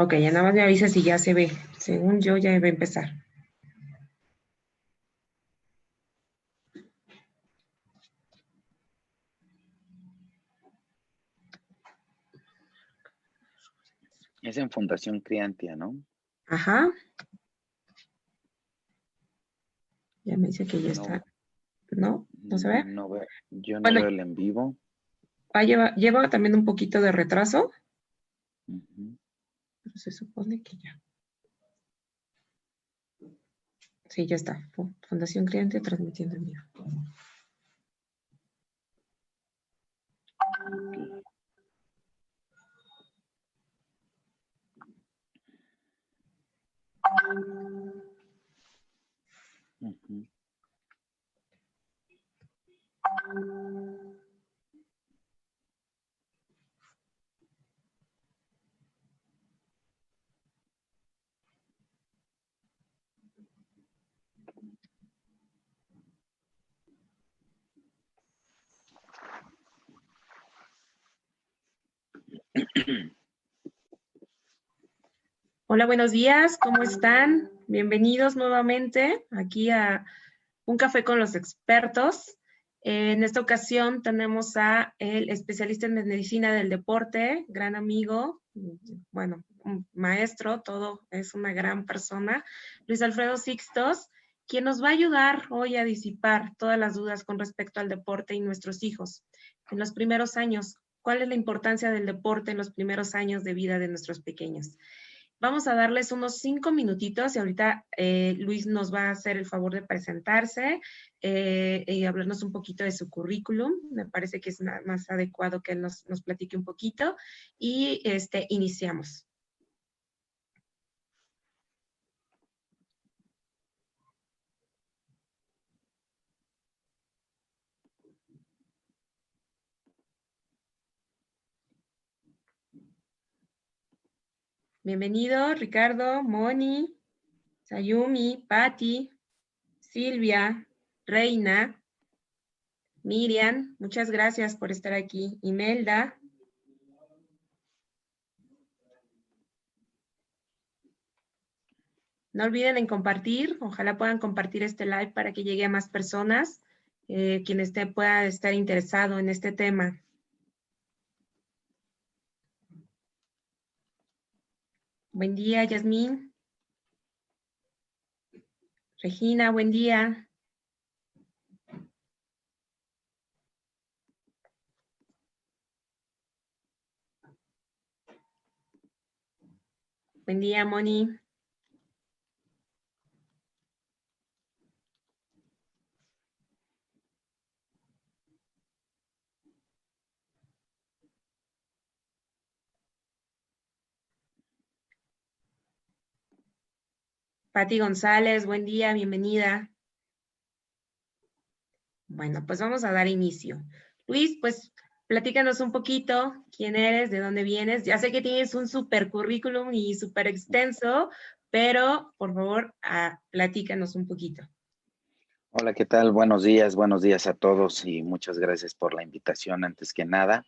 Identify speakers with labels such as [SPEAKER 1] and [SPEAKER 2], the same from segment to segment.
[SPEAKER 1] Ok, ya nada más me avisa si ya se ve. Según yo, ya va a empezar.
[SPEAKER 2] Es en Fundación Criantia, ¿no?
[SPEAKER 1] Ajá. Ya me dice que ya
[SPEAKER 2] No,
[SPEAKER 1] está. ¿No? ¿No se ve?
[SPEAKER 2] yo no
[SPEAKER 1] Bueno,
[SPEAKER 2] veo el en vivo.
[SPEAKER 1] lleva también un poquito de retraso,
[SPEAKER 2] Ujú.
[SPEAKER 1] pero se supone que ya. Sí, ya está. Fundación Cliente transmitiendo en vivo.
[SPEAKER 2] Ujú.
[SPEAKER 1] Hola, buenos días. ¿Cómo están? Bienvenidos nuevamente aquí a Un Café con los Expertos. En esta ocasión tenemos a el especialista en medicina del deporte, gran amigo, bueno, un maestro, todo, es una gran persona, Luis Alfredo Sixtos, quien nos va a ayudar hoy a disipar todas las dudas con respecto al deporte y nuestros hijos. En los primeros años, ¿cuál es la importancia del deporte en los primeros años de vida de nuestros pequeños? Vamos a darles unos 5 minutitos y ahorita Luis nos va a hacer el favor de presentarse y hablarnos un poquito de su currículum. Me parece que es más adecuado que él nos platique un poquito y iniciamos. Bienvenido, Ricardo, Moni, Sayumi, Patti, Silvia, Reina, Miriam, muchas gracias por estar aquí. Imelda. No olviden en compartir, ojalá puedan compartir este live para que llegue a más personas, quien pueda estar interesado en este tema. Buen día, Yasmín. Regina, buen día. Buen día, Moni. Pati González, buen día, bienvenida. Bueno, pues vamos a dar inicio. Luis, pues platícanos un poquito quién eres, de dónde vienes. Ya sé que tienes un súper currículum y súper extenso, pero por favor, platícanos un poquito.
[SPEAKER 2] Hola, ¿qué tal? Buenos días a todos y muchas gracias por la invitación antes que nada.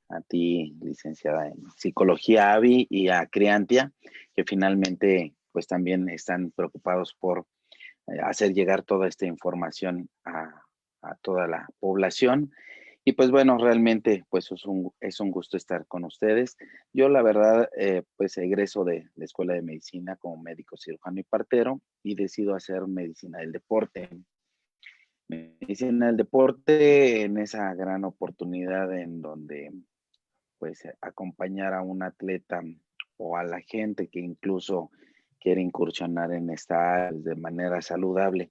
[SPEAKER 2] A ti, licenciada en Psicología, Avi, y a Criantia, que finalmente pues también están preocupados por hacer llegar toda esta información a toda la población. Y pues bueno, realmente pues es un gusto estar con ustedes. Yo la verdad pues egreso de la Escuela de Medicina como médico cirujano y partero y decido hacer medicina del deporte. Medicina del deporte en esa gran oportunidad en donde pues acompañar a un atleta o a la gente que incluso quiere incursionar en esta área de manera saludable.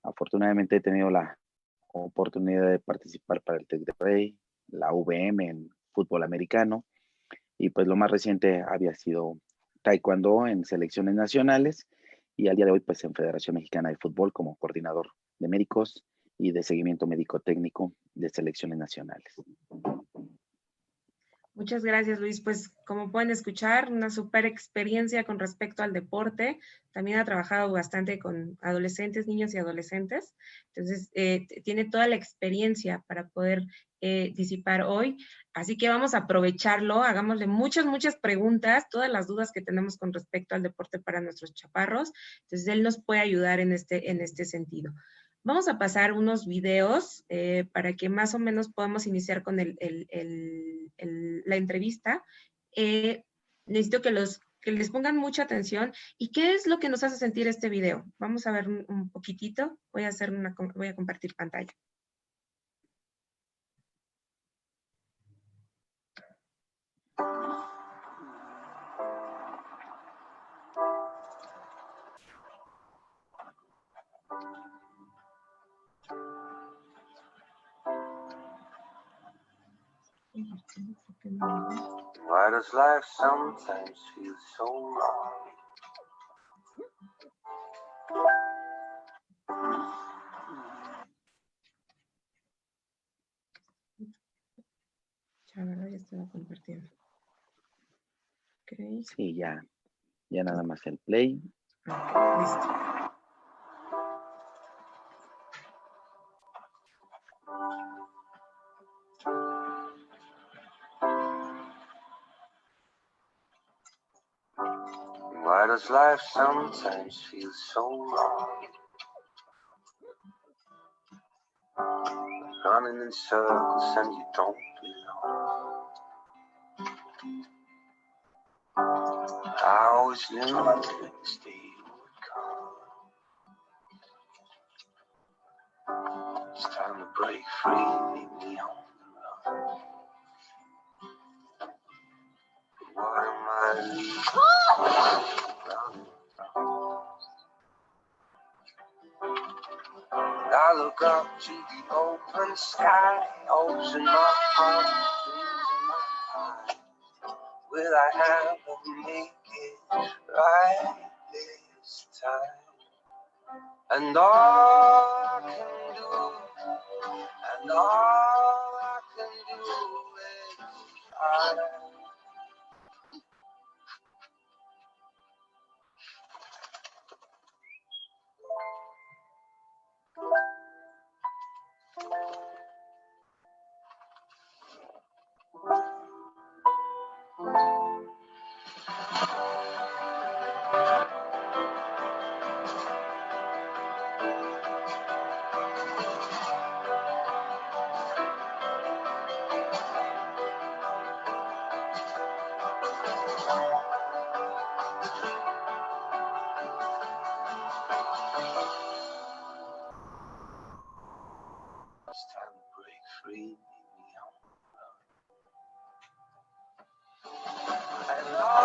[SPEAKER 2] Afortunadamente he tenido la oportunidad de participar para el TEC de Rey, la VM en fútbol americano y pues lo más reciente había sido taekwondo en selecciones nacionales y al día de hoy pues en Federación Mexicana de Fútbol como coordinador de médicos y de seguimiento médico técnico de selecciones nacionales.
[SPEAKER 1] Muchas gracias, Luis. Pues como pueden escuchar, una súper experiencia con respecto al deporte. También ha trabajado bastante con adolescentes, niños y adolescentes. Entonces, tiene toda la experiencia para poder disipar hoy. Así que vamos a aprovecharlo, hagámosle muchas preguntas, todas las dudas que tenemos con respecto al deporte para nuestros chaparros. Entonces, él nos puede ayudar en este sentido. Vamos a pasar unos videos para que más o menos podamos iniciar con la entrevista. Necesito que les pongan mucha atención. ¿Y qué es lo que nos hace sentir este video? Vamos a ver un poquitito. Voy a compartir pantalla.
[SPEAKER 3] Why does life sometimes feel so long?
[SPEAKER 1] Ya, ¿verdad? Ya estaba compartiendo. Okay.
[SPEAKER 2] Sí, ya nada más el play.
[SPEAKER 1] Okay, listo.
[SPEAKER 3] Why does life sometimes feel so long? Running in circles and you don't belong. I always knew the next day would come. It's time to break free, leave me on the run. But what am I running from? And I look up to the open sky, hopes in my arms, dreams in my eyes. Will I ever make it right this time? And all I can do, and all I can do is try. It's time to break free, leave me on the run. And all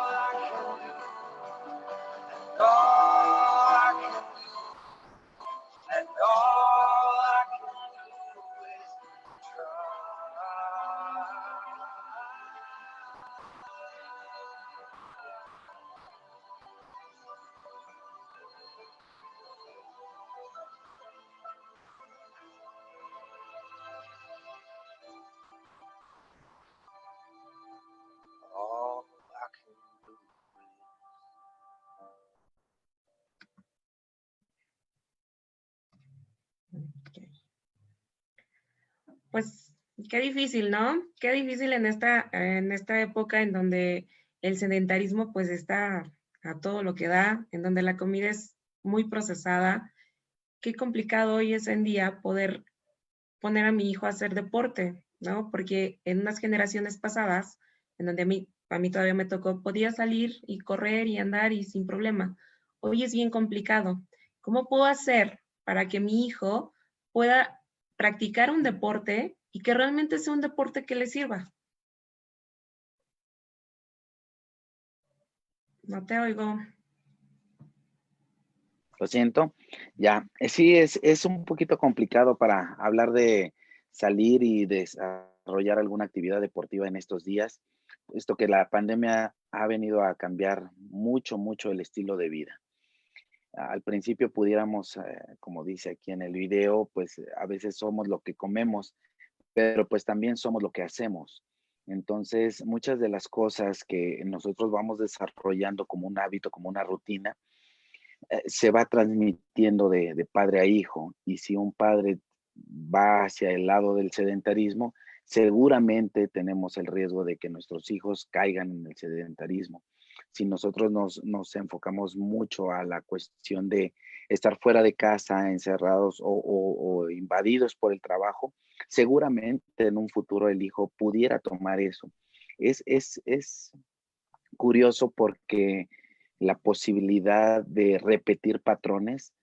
[SPEAKER 3] I can do, and all I can do, and all I can do is try. All I can do
[SPEAKER 1] Okay. Pues qué difícil, ¿no? Qué difícil en esta época en donde el sedentarismo pues está a todo lo que da, en donde la comida es muy procesada. Qué complicado hoy es en día poder poner a mi hijo a hacer deporte, ¿no? Porque en unas generaciones pasadas, en donde a mí todavía me tocó, podía salir y correr y andar y sin problema. Hoy es bien complicado. ¿Cómo puedo hacer para que mi hijo pueda practicar un deporte y que realmente sea un deporte que le sirva? No te oigo.
[SPEAKER 2] Lo siento. Ya, sí, es un poquito complicado para hablar de salir y desarrollar alguna actividad deportiva en estos días, puesto que la pandemia ha venido a cambiar mucho el estilo de vida. Al principio pudiéramos, como dice aquí en el video, pues a veces somos lo que comemos, pero pues también somos lo que hacemos. Entonces, muchas de las cosas que nosotros vamos desarrollando como un hábito, como una rutina, se va transmitiendo de padre a hijo. Y si un padre va hacia el lado del sedentarismo, seguramente tenemos el riesgo de que nuestros hijos caigan en el sedentarismo. Si nosotros nos enfocamos mucho a la cuestión de estar fuera de casa, encerrados o invadidos por el trabajo, seguramente en un futuro el hijo pudiera tomar eso. Es curioso porque la posibilidad de repetir patrones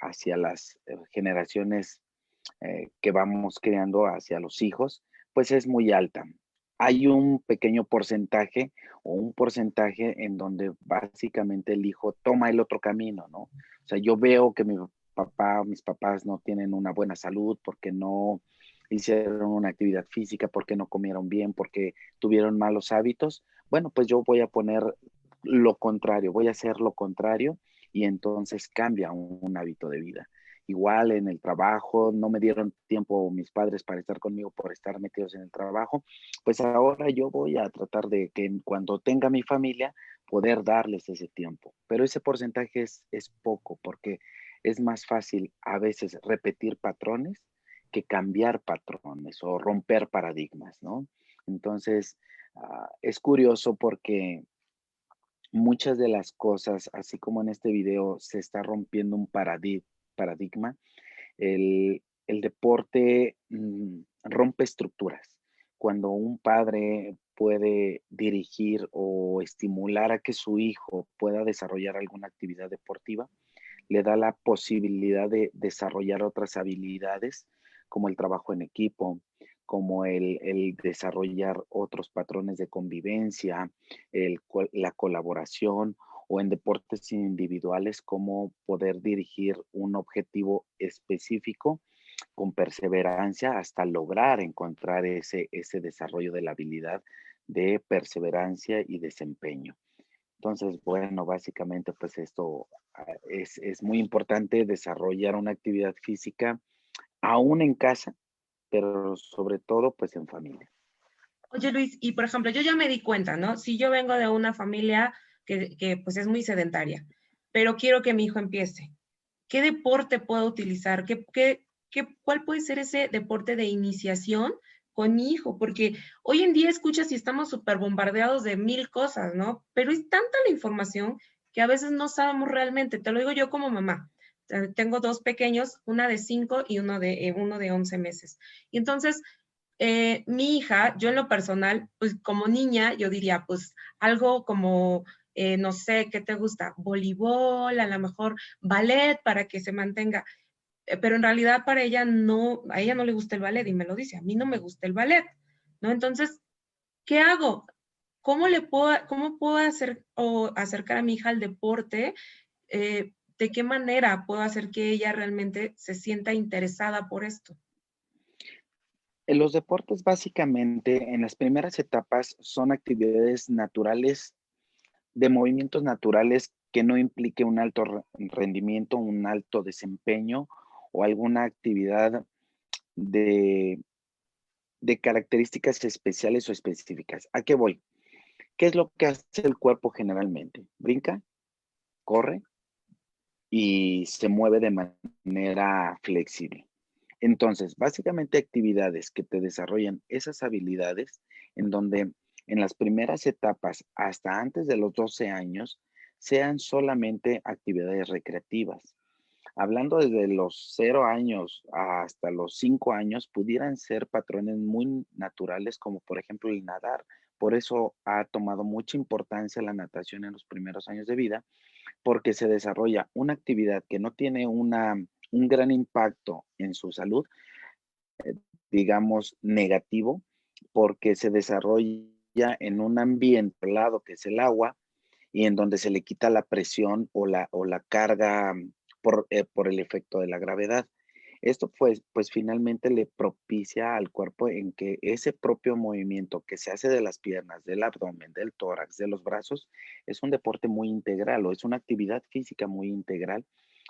[SPEAKER 2] hacia las generaciones que vamos creando hacia los hijos, pues es muy alta. Hay un pequeño porcentaje o un porcentaje en donde básicamente el hijo toma el otro camino, ¿no? O sea, yo veo que mis papás no tienen una buena salud porque no hicieron una actividad física, porque no comieron bien, porque tuvieron malos hábitos. Bueno, pues yo voy a poner lo contrario, voy a hacer lo contrario y entonces cambia un hábito de vida. Igual en el trabajo, no me dieron tiempo mis padres para estar conmigo por estar metidos en el trabajo, pues ahora yo voy a tratar de que cuando tenga mi familia, poder darles ese tiempo. Pero ese porcentaje es poco porque es más fácil a veces repetir patrones que cambiar patrones o romper paradigmas, ¿no? Entonces, es curioso porque muchas de las cosas, así como en este video se está rompiendo un paradigma, el deporte rompe estructuras. Cuando un padre puede dirigir o estimular a que su hijo pueda desarrollar alguna actividad deportiva, le da la posibilidad de desarrollar otras habilidades como el trabajo en equipo, como el desarrollar otros patrones de convivencia, la colaboración o en deportes individuales, como poder dirigir un objetivo específico con perseverancia hasta lograr encontrar ese desarrollo de la habilidad de perseverancia y desempeño. Entonces, bueno, básicamente pues esto es muy importante desarrollar una actividad física aún en casa, pero sobre todo pues en familia.
[SPEAKER 1] Oye, Luis, y por ejemplo, yo ya me di cuenta, ¿no? Si yo vengo de una familia que pues es muy sedentaria, pero quiero que mi hijo empiece, ¿qué deporte puedo utilizar? ¿Cuál puede ser ese deporte de iniciación con mi hijo? Porque hoy en día escuchas y estamos súper bombardeados de 1000 cosas, ¿no? Pero es tanta la información que a veces no sabemos realmente. Te lo digo yo como mamá. Tengo dos pequeños, una de 5 y uno de 11 meses. Y entonces, mi hija, yo en lo personal, pues como niña, yo diría, pues algo como, no sé, ¿qué te gusta? Voleibol, a lo mejor ballet para que se mantenga. Pero en realidad para ella no, a ella no le gusta el ballet y me lo dice, a mí no me gusta el ballet, ¿no? Entonces, ¿qué hago? ¿Cómo puedo hacer o acercar a mi hija al deporte? ¿De qué manera puedo hacer que ella realmente se sienta interesada por esto?
[SPEAKER 2] En los deportes básicamente en las primeras etapas son actividades naturales, de movimientos naturales que no implique un alto rendimiento, un alto desempeño o alguna actividad de, de características especiales o específicas. ¿A qué voy? ¿Qué es lo que hace el cuerpo generalmente? Brinca, corre y se mueve de manera flexible. Entonces, básicamente actividades que te desarrollan esas habilidades en donde en las primeras etapas, hasta antes de los 12 años, sean solamente actividades recreativas. Hablando desde los 0 años hasta los 5 años, pudieran ser patrones muy naturales, como por ejemplo el nadar. Por eso ha tomado mucha importancia la natación en los primeros años de vida, porque se desarrolla una actividad que no tiene un gran impacto en su salud, digamos, negativo, porque se desarrolla en un ambiente helado que es el agua y en donde se le quita la presión o la carga por el efecto de la gravedad. Esto pues finalmente le propicia al cuerpo en que ese propio movimiento que se hace de las piernas, del abdomen, del tórax, de los brazos, es un deporte muy integral o es una actividad física muy integral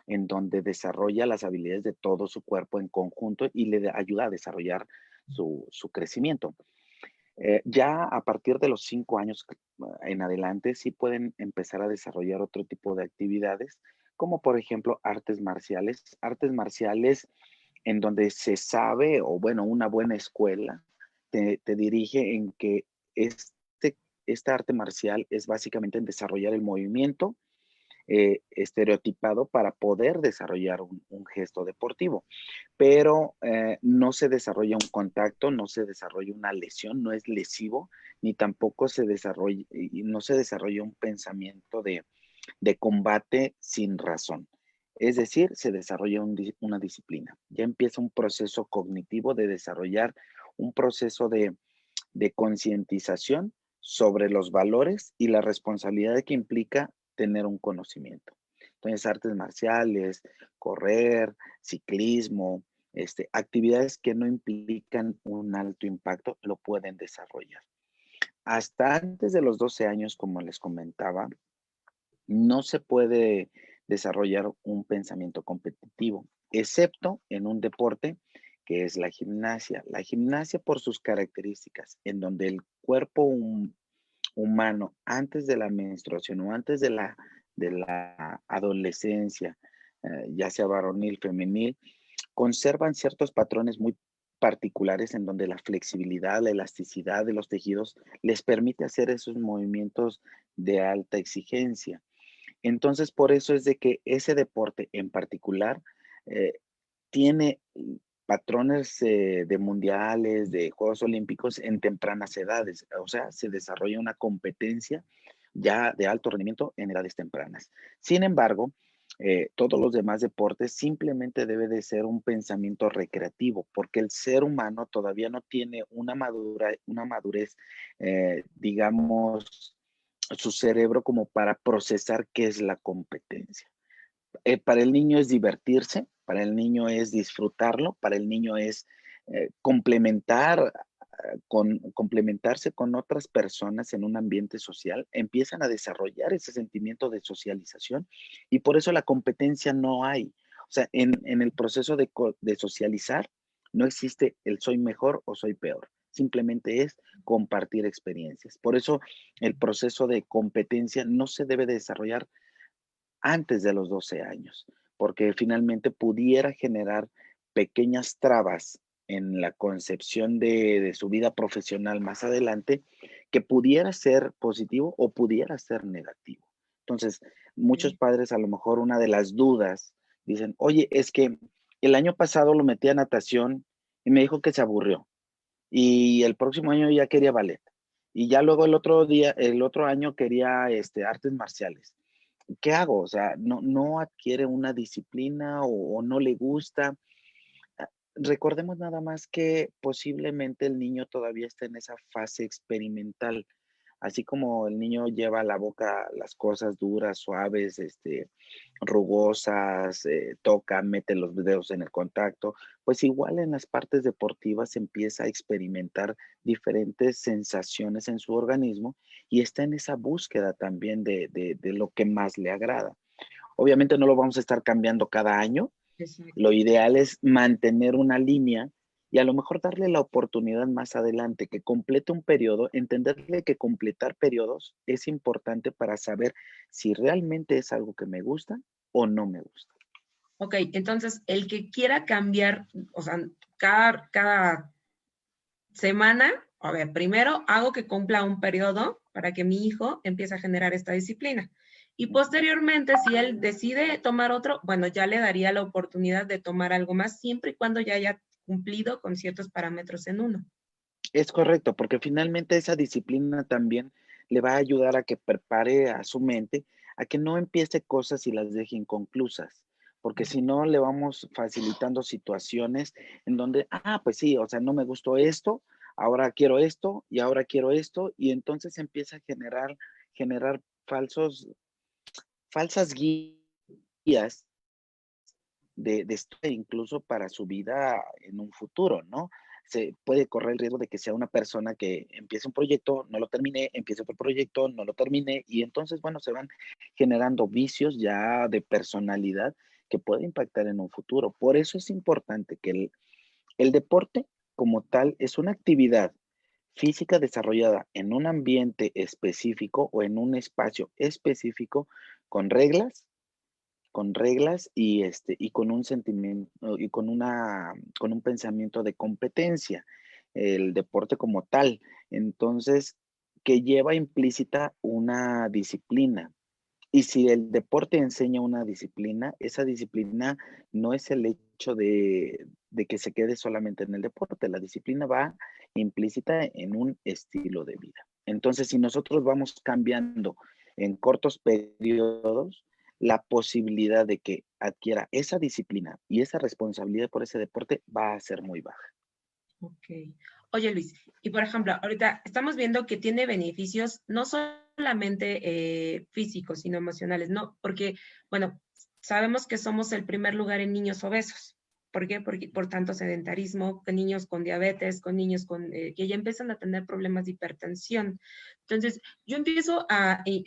[SPEAKER 2] en donde desarrolla las habilidades de todo su cuerpo en conjunto y le ayuda a desarrollar su crecimiento. Ya a partir de los 5 años en adelante, sí pueden empezar a desarrollar otro tipo de actividades, como por ejemplo artes marciales. Artes marciales en donde se sabe, o bueno, una buena escuela te dirige en que esta arte marcial es básicamente en desarrollar el movimiento estereotipado para poder desarrollar un gesto deportivo. Pero no se desarrolla un contacto, no se desarrolla una lesión, no es lesivo, ni tampoco no se desarrolla un pensamiento de combate sin razón. Es decir, se desarrolla una disciplina. Ya empieza un proceso cognitivo de desarrollar un proceso de concientización sobre los valores y la responsabilidad que implica tener un conocimiento. Entonces, artes marciales, correr, ciclismo, actividades que no implican un alto impacto, lo pueden desarrollar. Hasta antes de los 12 años, como les comentaba, no se puede desarrollar un pensamiento competitivo, excepto en un deporte que es la gimnasia. La gimnasia por sus características, en donde el cuerpo humano antes de la menstruación o antes de la adolescencia, ya sea varonil, femenil, conservan ciertos patrones muy particulares en donde la flexibilidad, la elasticidad de los tejidos les permite hacer esos movimientos de alta exigencia. Entonces, por eso es de que ese deporte en particular eh, tiene patrones de mundiales, de Juegos Olímpicos en tempranas edades. O sea, se desarrolla una competencia ya de alto rendimiento en edades tempranas. Sin embargo, todos los demás deportes simplemente debe de ser un pensamiento recreativo, porque el ser humano todavía no tiene una madurez, digamos, su cerebro como para procesar qué es la competencia. Para el niño es divertirse, para el niño es disfrutarlo, para el niño es complementarse con otras personas en un ambiente social, empiezan a desarrollar ese sentimiento de socialización y por eso la competencia no hay. O sea, en el proceso de socializar no existe el soy mejor o soy peor. Simplemente es compartir experiencias. Por eso el proceso de competencia no se debe de desarrollar antes de los 12 años, porque finalmente pudiera generar pequeñas trabas en la concepción de su vida profesional más adelante, que pudiera ser positivo o pudiera ser negativo. Entonces, muchos
[SPEAKER 1] Sí.
[SPEAKER 2] padres a lo mejor una de las dudas dicen, oye, es que el año pasado lo metí a natación y me dijo que se aburrió y el próximo año ya quería ballet y ya luego el otro año quería artes marciales. ¿Qué hago? O sea, no adquiere una disciplina o no le gusta. Recordemos nada más que posiblemente el niño todavía está en esa fase experimental. Así como el niño lleva a la boca las cosas duras, suaves, rugosas, toca, mete los dedos en el contacto, pues igual en las partes deportivas empieza a experimentar diferentes sensaciones en su organismo y está en esa búsqueda también de lo que más le agrada. Obviamente no lo vamos a estar cambiando cada año. Lo
[SPEAKER 1] Exacto.
[SPEAKER 2] ideal es mantener una línea y a lo mejor darle la oportunidad más adelante que complete un periodo, entenderle que completar periodos es importante para saber si realmente es algo que me gusta o no me gusta.
[SPEAKER 1] Ok, entonces el que quiera cambiar, o sea, cada semana, a ver, primero hago que cumpla un periodo para que mi hijo empiece a generar esta disciplina. Y posteriormente, si él decide tomar otro, bueno, ya le daría la oportunidad de tomar algo más, siempre y cuando ya haya cumplido con ciertos parámetros en uno.
[SPEAKER 2] Es correcto, porque finalmente esa disciplina también le va a ayudar a que prepare a su mente a que no empiece cosas y las deje inconclusas, porque si no le vamos facilitando situaciones en donde, pues sí, o sea, no me gustó esto, ahora quiero esto y ahora quiero esto, y entonces empieza a generar falsas guías de esto incluso para su vida en un futuro, ¿no? Se puede correr el riesgo de que sea una persona que empiece un proyecto, no lo termine, empiece otro proyecto, no lo termine, y entonces, bueno, se van generando vicios ya de personalidad que puede impactar en un futuro. Por eso es importante que el deporte como tal es una actividad física desarrollada en un ambiente específico o en un espacio específico con reglas con reglas y con un sentimiento y con un pensamiento de competencia, el deporte como tal. Entonces, que lleva implícita una disciplina. Y si el deporte enseña una disciplina, esa disciplina no es el hecho de que se quede solamente en el deporte, la disciplina va implícita en un estilo de vida. Entonces, si nosotros vamos cambiando en cortos periodos, la posibilidad de que adquiera esa disciplina y esa responsabilidad por ese deporte va a ser muy baja.
[SPEAKER 1] Ok. Oye, Luis, y por ejemplo, ahorita estamos viendo que tiene beneficios no solamente físicos, sino emocionales, ¿no? Porque, bueno, sabemos que somos el primer lugar en niños obesos. ¿Por qué? Porque por tanto sedentarismo, con niños con diabetes, con niños que ya empiezan a tener problemas de hipertensión. Entonces, yo empiezo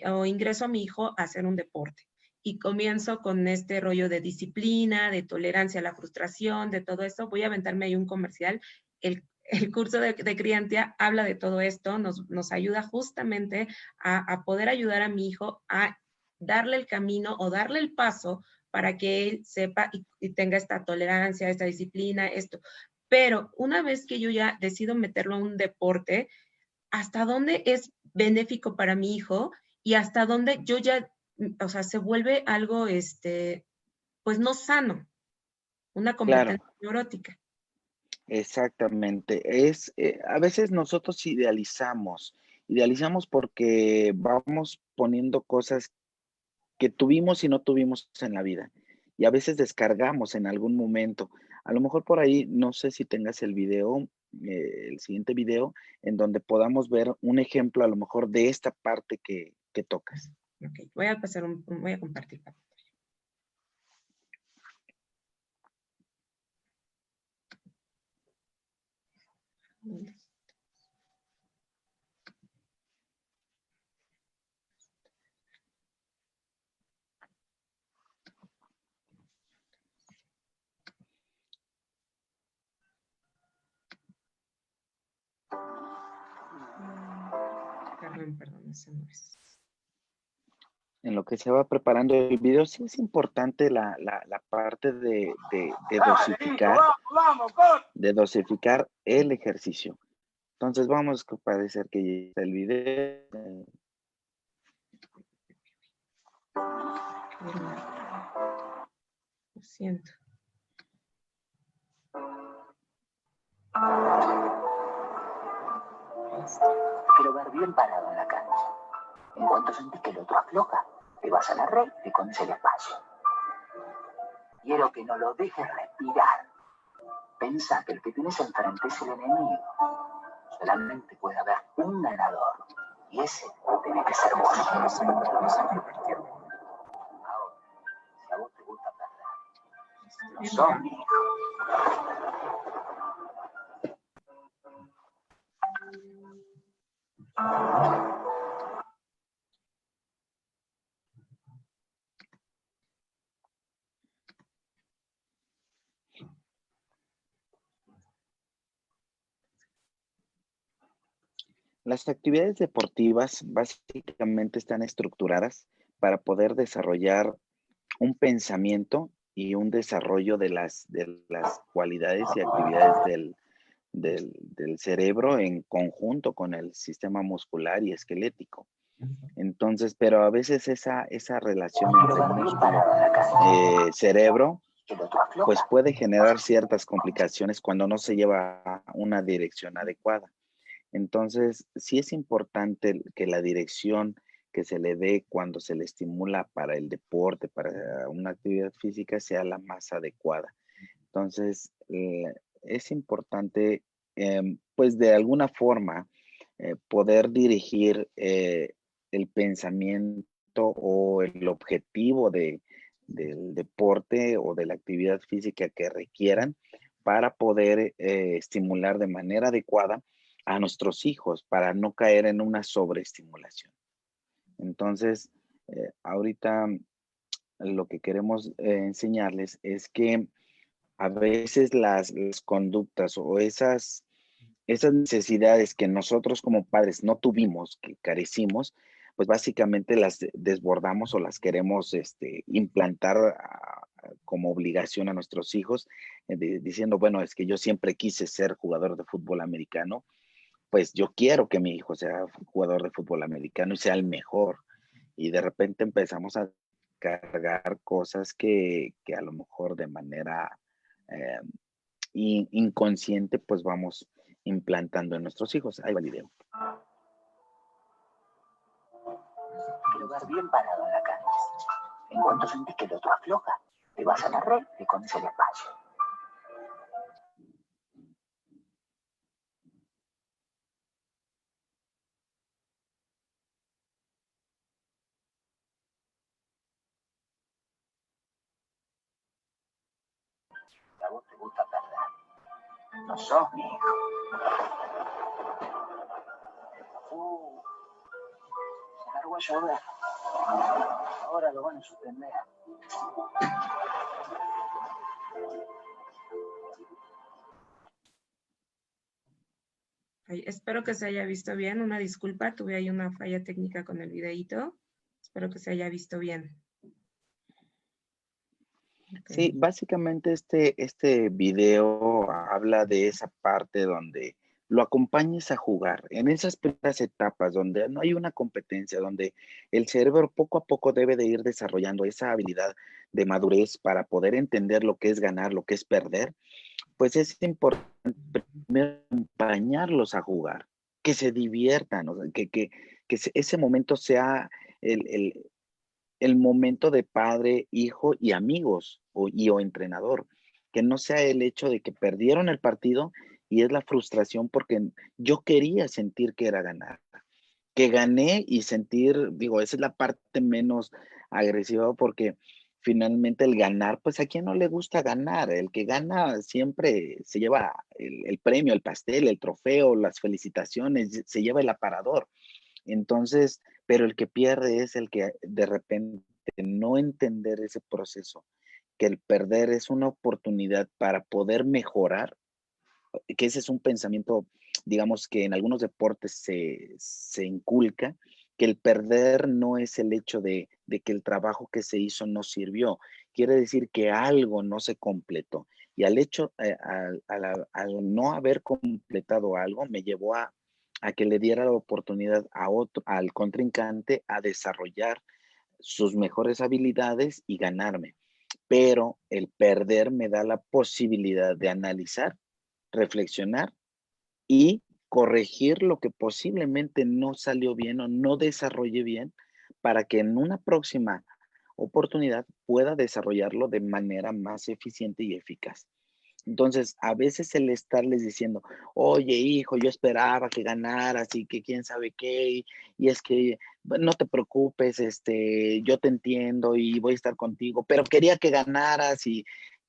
[SPEAKER 1] o ingreso a mi hijo a hacer un deporte y comienzo con este rollo de disciplina, de tolerancia a la frustración, de todo esto. Voy a aventarme ahí un comercial. El curso de Criantia habla de todo esto, nos ayuda justamente a poder ayudar a mi hijo a darle el camino o darle el paso para que él sepa y tenga esta tolerancia, esta disciplina, esto. Pero una vez que yo ya decido meterlo a un deporte, ¿hasta dónde es benéfico para mi hijo? Y hasta dónde yo ya, o sea, se vuelve algo, pues no sano, una
[SPEAKER 2] Claro.
[SPEAKER 1] competencia neurótica.
[SPEAKER 2] Exactamente. A veces nosotros idealizamos porque vamos poniendo cosas que tuvimos y no tuvimos en la vida. Y a veces descargamos en algún momento. A lo mejor por ahí, no sé si tengas el video, el siguiente video, en donde podamos ver un ejemplo a lo mejor de esta parte que tocas.
[SPEAKER 1] Ok, voy a pasar voy a compartir. Perdón, ese no es.
[SPEAKER 2] En lo que se va preparando el video, sí es importante la parte de dosificar el ejercicio. Entonces vamos a parecer que ya está el video.
[SPEAKER 1] Lo siento.
[SPEAKER 4] Quiero ver bien parado en la cancha. En cuanto sentís que el otro afloja, te vas a la red y pones el espacio. Quiero que no lo dejes respirar. Pensá que el que tienes enfrente es el enemigo. Solamente puede haber un ganador. Y ese tiene que ser vos. Ahora, si a vos te gusta perder, no son mi hijo.
[SPEAKER 2] Las actividades deportivas básicamente están estructuradas para poder desarrollar un pensamiento y un desarrollo de las cualidades y actividades del cerebro en conjunto con el sistema muscular y esquelético. Entonces, pero a veces esa relación entre músculo, cerebro, pues puede generar ciertas complicaciones cuando no se lleva una dirección adecuada. Entonces, sí es importante que la dirección que se le dé cuando se le estimula para el deporte, para una actividad física, sea la más adecuada. Entonces, es importante, pues de alguna forma, poder dirigir el pensamiento o el objetivo del deporte o de la actividad física que requieran para poder estimular de manera adecuada a nuestros hijos, para no caer en una sobreestimulación. Entonces, ahorita lo que queremos enseñarles es que a veces las conductas o esas necesidades que nosotros como padres no tuvimos, que carecimos, pues básicamente las desbordamos o las queremos implantar como obligación a nuestros hijos, diciendo, bueno, es que yo siempre quise ser jugador de fútbol americano, pues yo quiero que mi hijo sea jugador de fútbol americano y sea el mejor. Y de repente empezamos a cargar cosas que a lo mejor de manera eh, inconsciente pues vamos implantando en nuestros hijos. Ahí va el video.
[SPEAKER 4] Quiero ver bien parado en la cancha. En cuanto sentís que el otro afloja, te vas a la red y con ese el espacio. A vos te gusta perder. No sos mi hijo. Se largó a llover. Ahora lo van a suspender.
[SPEAKER 1] Ay, espero que se haya visto bien. Una disculpa, tuve ahí una falla técnica con el videíto. Espero que se haya visto bien.
[SPEAKER 2] Sí,
[SPEAKER 1] Okay.
[SPEAKER 2] básicamente este video habla de esa parte donde lo acompañes a jugar, en esas primeras etapas donde no hay una competencia, donde el cerebro poco a poco debe de ir desarrollando esa habilidad de madurez para poder entender lo que es ganar, lo que es perder, pues es importante primero acompañarlos a jugar, que se diviertan, o sea, que ese momento sea el, el momento de padre, hijo y amigos o entrenador, que no sea el hecho de que perdieron el partido y es la frustración porque yo quería sentir que era ganar, que gané y sentir, digo, esa es la parte menos agresiva porque finalmente el ganar, pues a quién no le gusta ganar, el que gana siempre se lleva el premio, el pastel, el trofeo, las felicitaciones, se lleva el aparador. Entonces, pero el que pierde es el que de repente no entender ese proceso, que el perder es una oportunidad para poder mejorar, que ese es un pensamiento, digamos, que en algunos deportes se inculca, que el perder no es el hecho de que el trabajo que se hizo no sirvió, quiere decir que algo no se completó. Y al hecho, al no haber completado algo, me llevó a que le diera la oportunidad a otro, al contrincante, a desarrollar sus mejores habilidades y ganarme. Pero el perder me da la posibilidad de analizar, reflexionar y corregir lo que posiblemente no salió bien o no desarrollé bien para que en una próxima oportunidad pueda desarrollarlo de manera más eficiente y eficaz. Entonces, a veces el estarles diciendo, oye, hijo, yo esperaba que ganaras y que quién sabe qué, y es que bueno, no te preocupes, yo te entiendo y voy a estar contigo, pero quería que ganaras y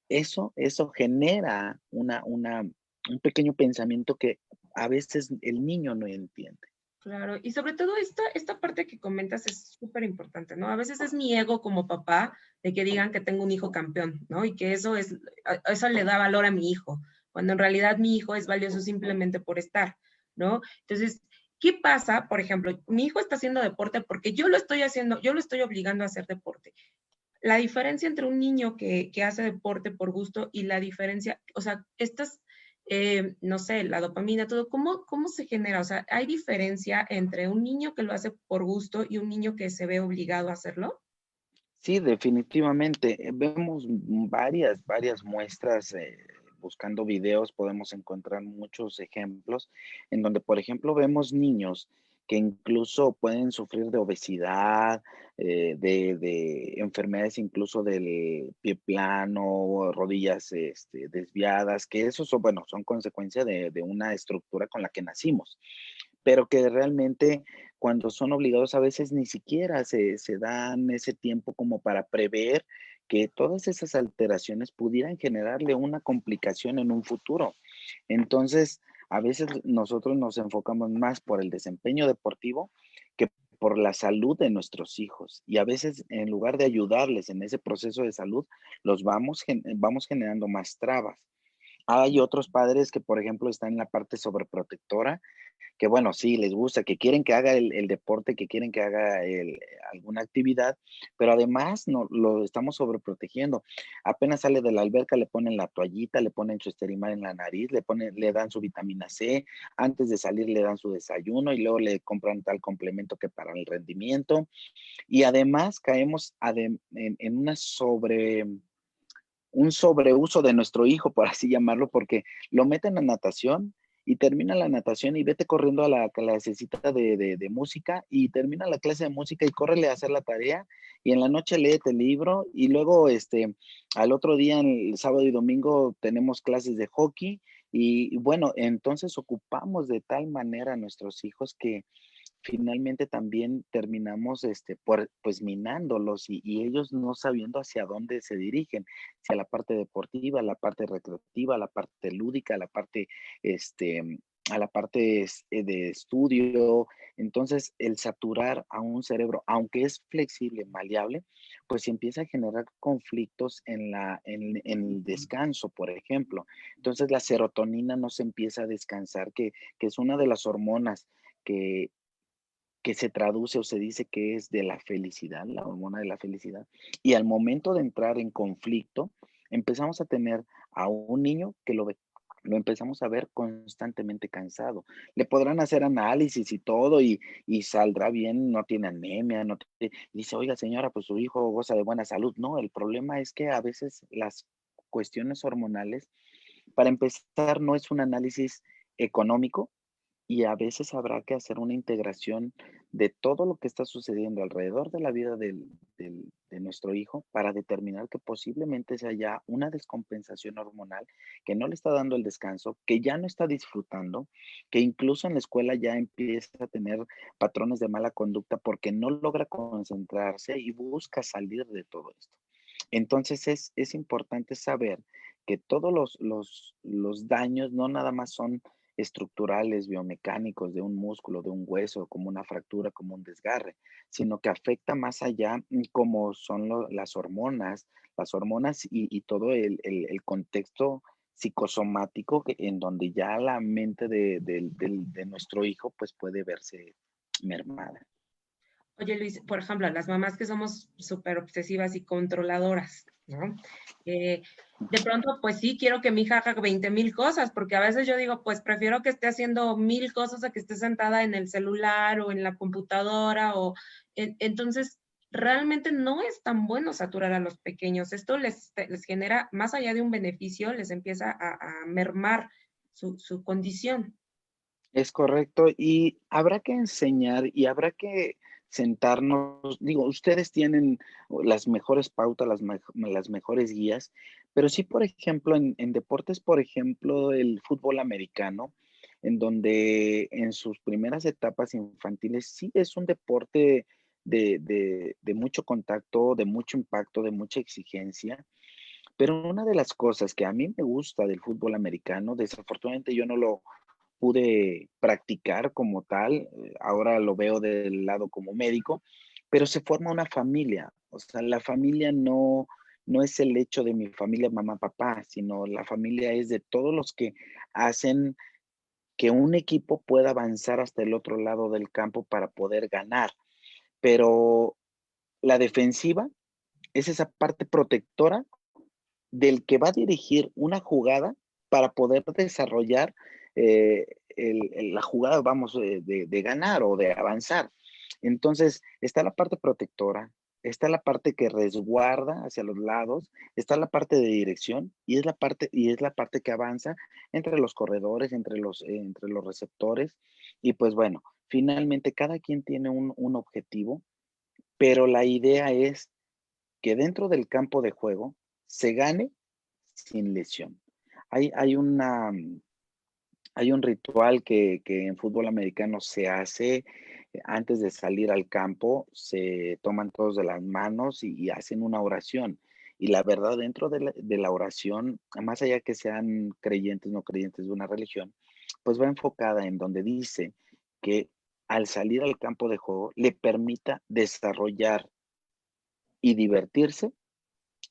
[SPEAKER 2] eso genera un pequeño pensamiento que a veces el niño no entiende.
[SPEAKER 1] Claro, y sobre todo esta parte que comentas es súper importante, ¿no? A veces es mi ego como papá de que digan que tengo un hijo campeón, ¿no? Y que eso le da valor a mi hijo, cuando en realidad mi hijo es valioso simplemente por estar, ¿no? Entonces, ¿qué pasa? Por ejemplo, mi hijo está haciendo deporte porque yo lo estoy haciendo, yo lo estoy obligando a hacer deporte. La diferencia entre un niño que hace deporte por gusto y la diferencia, o sea, no sé, la dopamina, todo, ¿cómo se genera? O sea, ¿hay diferencia entre un niño que lo hace por gusto y un niño que se ve obligado a hacerlo?
[SPEAKER 2] Sí, definitivamente. Vemos varias muestras, buscando videos podemos encontrar muchos ejemplos en donde, por ejemplo, vemos niños que incluso pueden sufrir de obesidad, de enfermedades incluso del pie plano, rodillas desviadas, que esos son, bueno, son consecuencia de una estructura con la que nacimos, pero que realmente cuando son obligados a veces ni siquiera se dan ese tiempo como para prever que todas esas alteraciones pudieran generarle una complicación en un futuro. Entonces, a veces nosotros nos enfocamos más por el desempeño deportivo que por la salud de nuestros hijos. Y a veces, en lugar de ayudarles en ese proceso de salud, vamos generando más trabas. Hay otros padres que, por ejemplo, están en la parte sobreprotectora, que bueno, sí, les gusta, que quieren que haga el deporte, que quieren que haga alguna actividad, pero además no, lo estamos sobreprotegiendo. Apenas sale de la alberca, le ponen la toallita, le ponen su Esterimal en la nariz, le dan su vitamina C, antes de salir le dan su desayuno y luego le compran tal complemento que para el rendimiento. Y además caemos en un sobreuso de nuestro hijo, por así llamarlo, porque lo meten a natación y termina la natación y vete corriendo a la clasecita de música y termina la clase de música y córrele a hacer la tarea y en la noche léete el libro y luego al otro día, el sábado y domingo, tenemos clases de hockey y bueno, entonces ocupamos de tal manera a nuestros hijos que finalmente también terminamos pues minándolos y ellos no sabiendo hacia dónde se dirigen, hacia la parte deportiva, la parte recreativa, la parte lúdica, la parte a la parte de estudio. Entonces, el saturar a un cerebro, aunque es flexible, maleable, pues empieza a generar conflictos en el descanso, por ejemplo. Entonces, la serotonina no se empieza a descansar, que es una de las hormonas que, que se traduce o se dice que es de la felicidad, la hormona de la felicidad. Y al momento de entrar en conflicto, empezamos a tener a un niño que lo empezamos a ver constantemente cansado. Le podrán hacer análisis y todo y saldrá bien, no tiene anemia, no tiene, dice, oiga señora, pues su hijo goza de buena salud. No, el problema es que a veces las cuestiones hormonales, para empezar, no es un análisis económico, y a veces habrá que hacer una integración de todo lo que está sucediendo alrededor de la vida de nuestro hijo para determinar que posiblemente sea ya una descompensación hormonal, que no le está dando el descanso, que ya no está disfrutando, que incluso en la escuela ya empieza a tener patrones de mala conducta porque no logra concentrarse y busca salir de todo esto. Entonces es importante saber que todos los daños no nada más son estructurales, biomecánicos, de un músculo, de un hueso, como una fractura, como un desgarre, sino que afecta más allá, como son las hormonas y todo el contexto psicosomático en donde ya la mente de nuestro hijo pues puede verse mermada.
[SPEAKER 1] Oye, Luis, por ejemplo, las mamás que somos súper obsesivas y controladoras, ¿no? De pronto, pues sí, quiero que mi hija haga 20,000 cosas, porque a veces yo digo, pues prefiero que esté haciendo 1,000 cosas a que esté sentada en el celular o en la computadora, entonces realmente no es tan bueno saturar a los pequeños. Esto les genera, más allá de un beneficio, les empieza a mermar su condición.
[SPEAKER 2] Es correcto, y habrá que enseñar y habrá que sentarnos, digo, ustedes tienen las mejores pautas, las mejores guías, pero sí, por ejemplo, en deportes, por ejemplo, el fútbol americano, en donde en sus primeras etapas infantiles sí es un deporte de mucho contacto, de mucho impacto, de mucha exigencia, pero una de las cosas que a mí me gusta del fútbol americano, desafortunadamente yo no lo pude practicar como tal, ahora lo veo del lado como médico, pero se forma una familia, o sea, la familia no es el hecho de mi familia, mamá, papá, sino la familia es de todos los que hacen que un equipo pueda avanzar hasta el otro lado del campo para poder ganar. Pero la defensiva es esa parte protectora del que va a dirigir una jugada para poder desarrollar la jugada, vamos, de ganar o de avanzar. Entonces, está la parte protectora, está la parte que resguarda hacia los lados, está la parte de dirección y es la parte que avanza entre los corredores, entre los receptores. Y pues bueno, finalmente cada quien tiene un objetivo, pero la idea es que dentro del campo de juego se gane sin lesión. Hay, hay, una, hay un ritual que en fútbol americano se hace antes de salir al campo, se toman todos de las manos y hacen una oración. Y la verdad, dentro de la oración, más allá que sean creyentes, no creyentes de una religión, pues va enfocada en donde dice que al salir al campo de juego le permita desarrollar y divertirse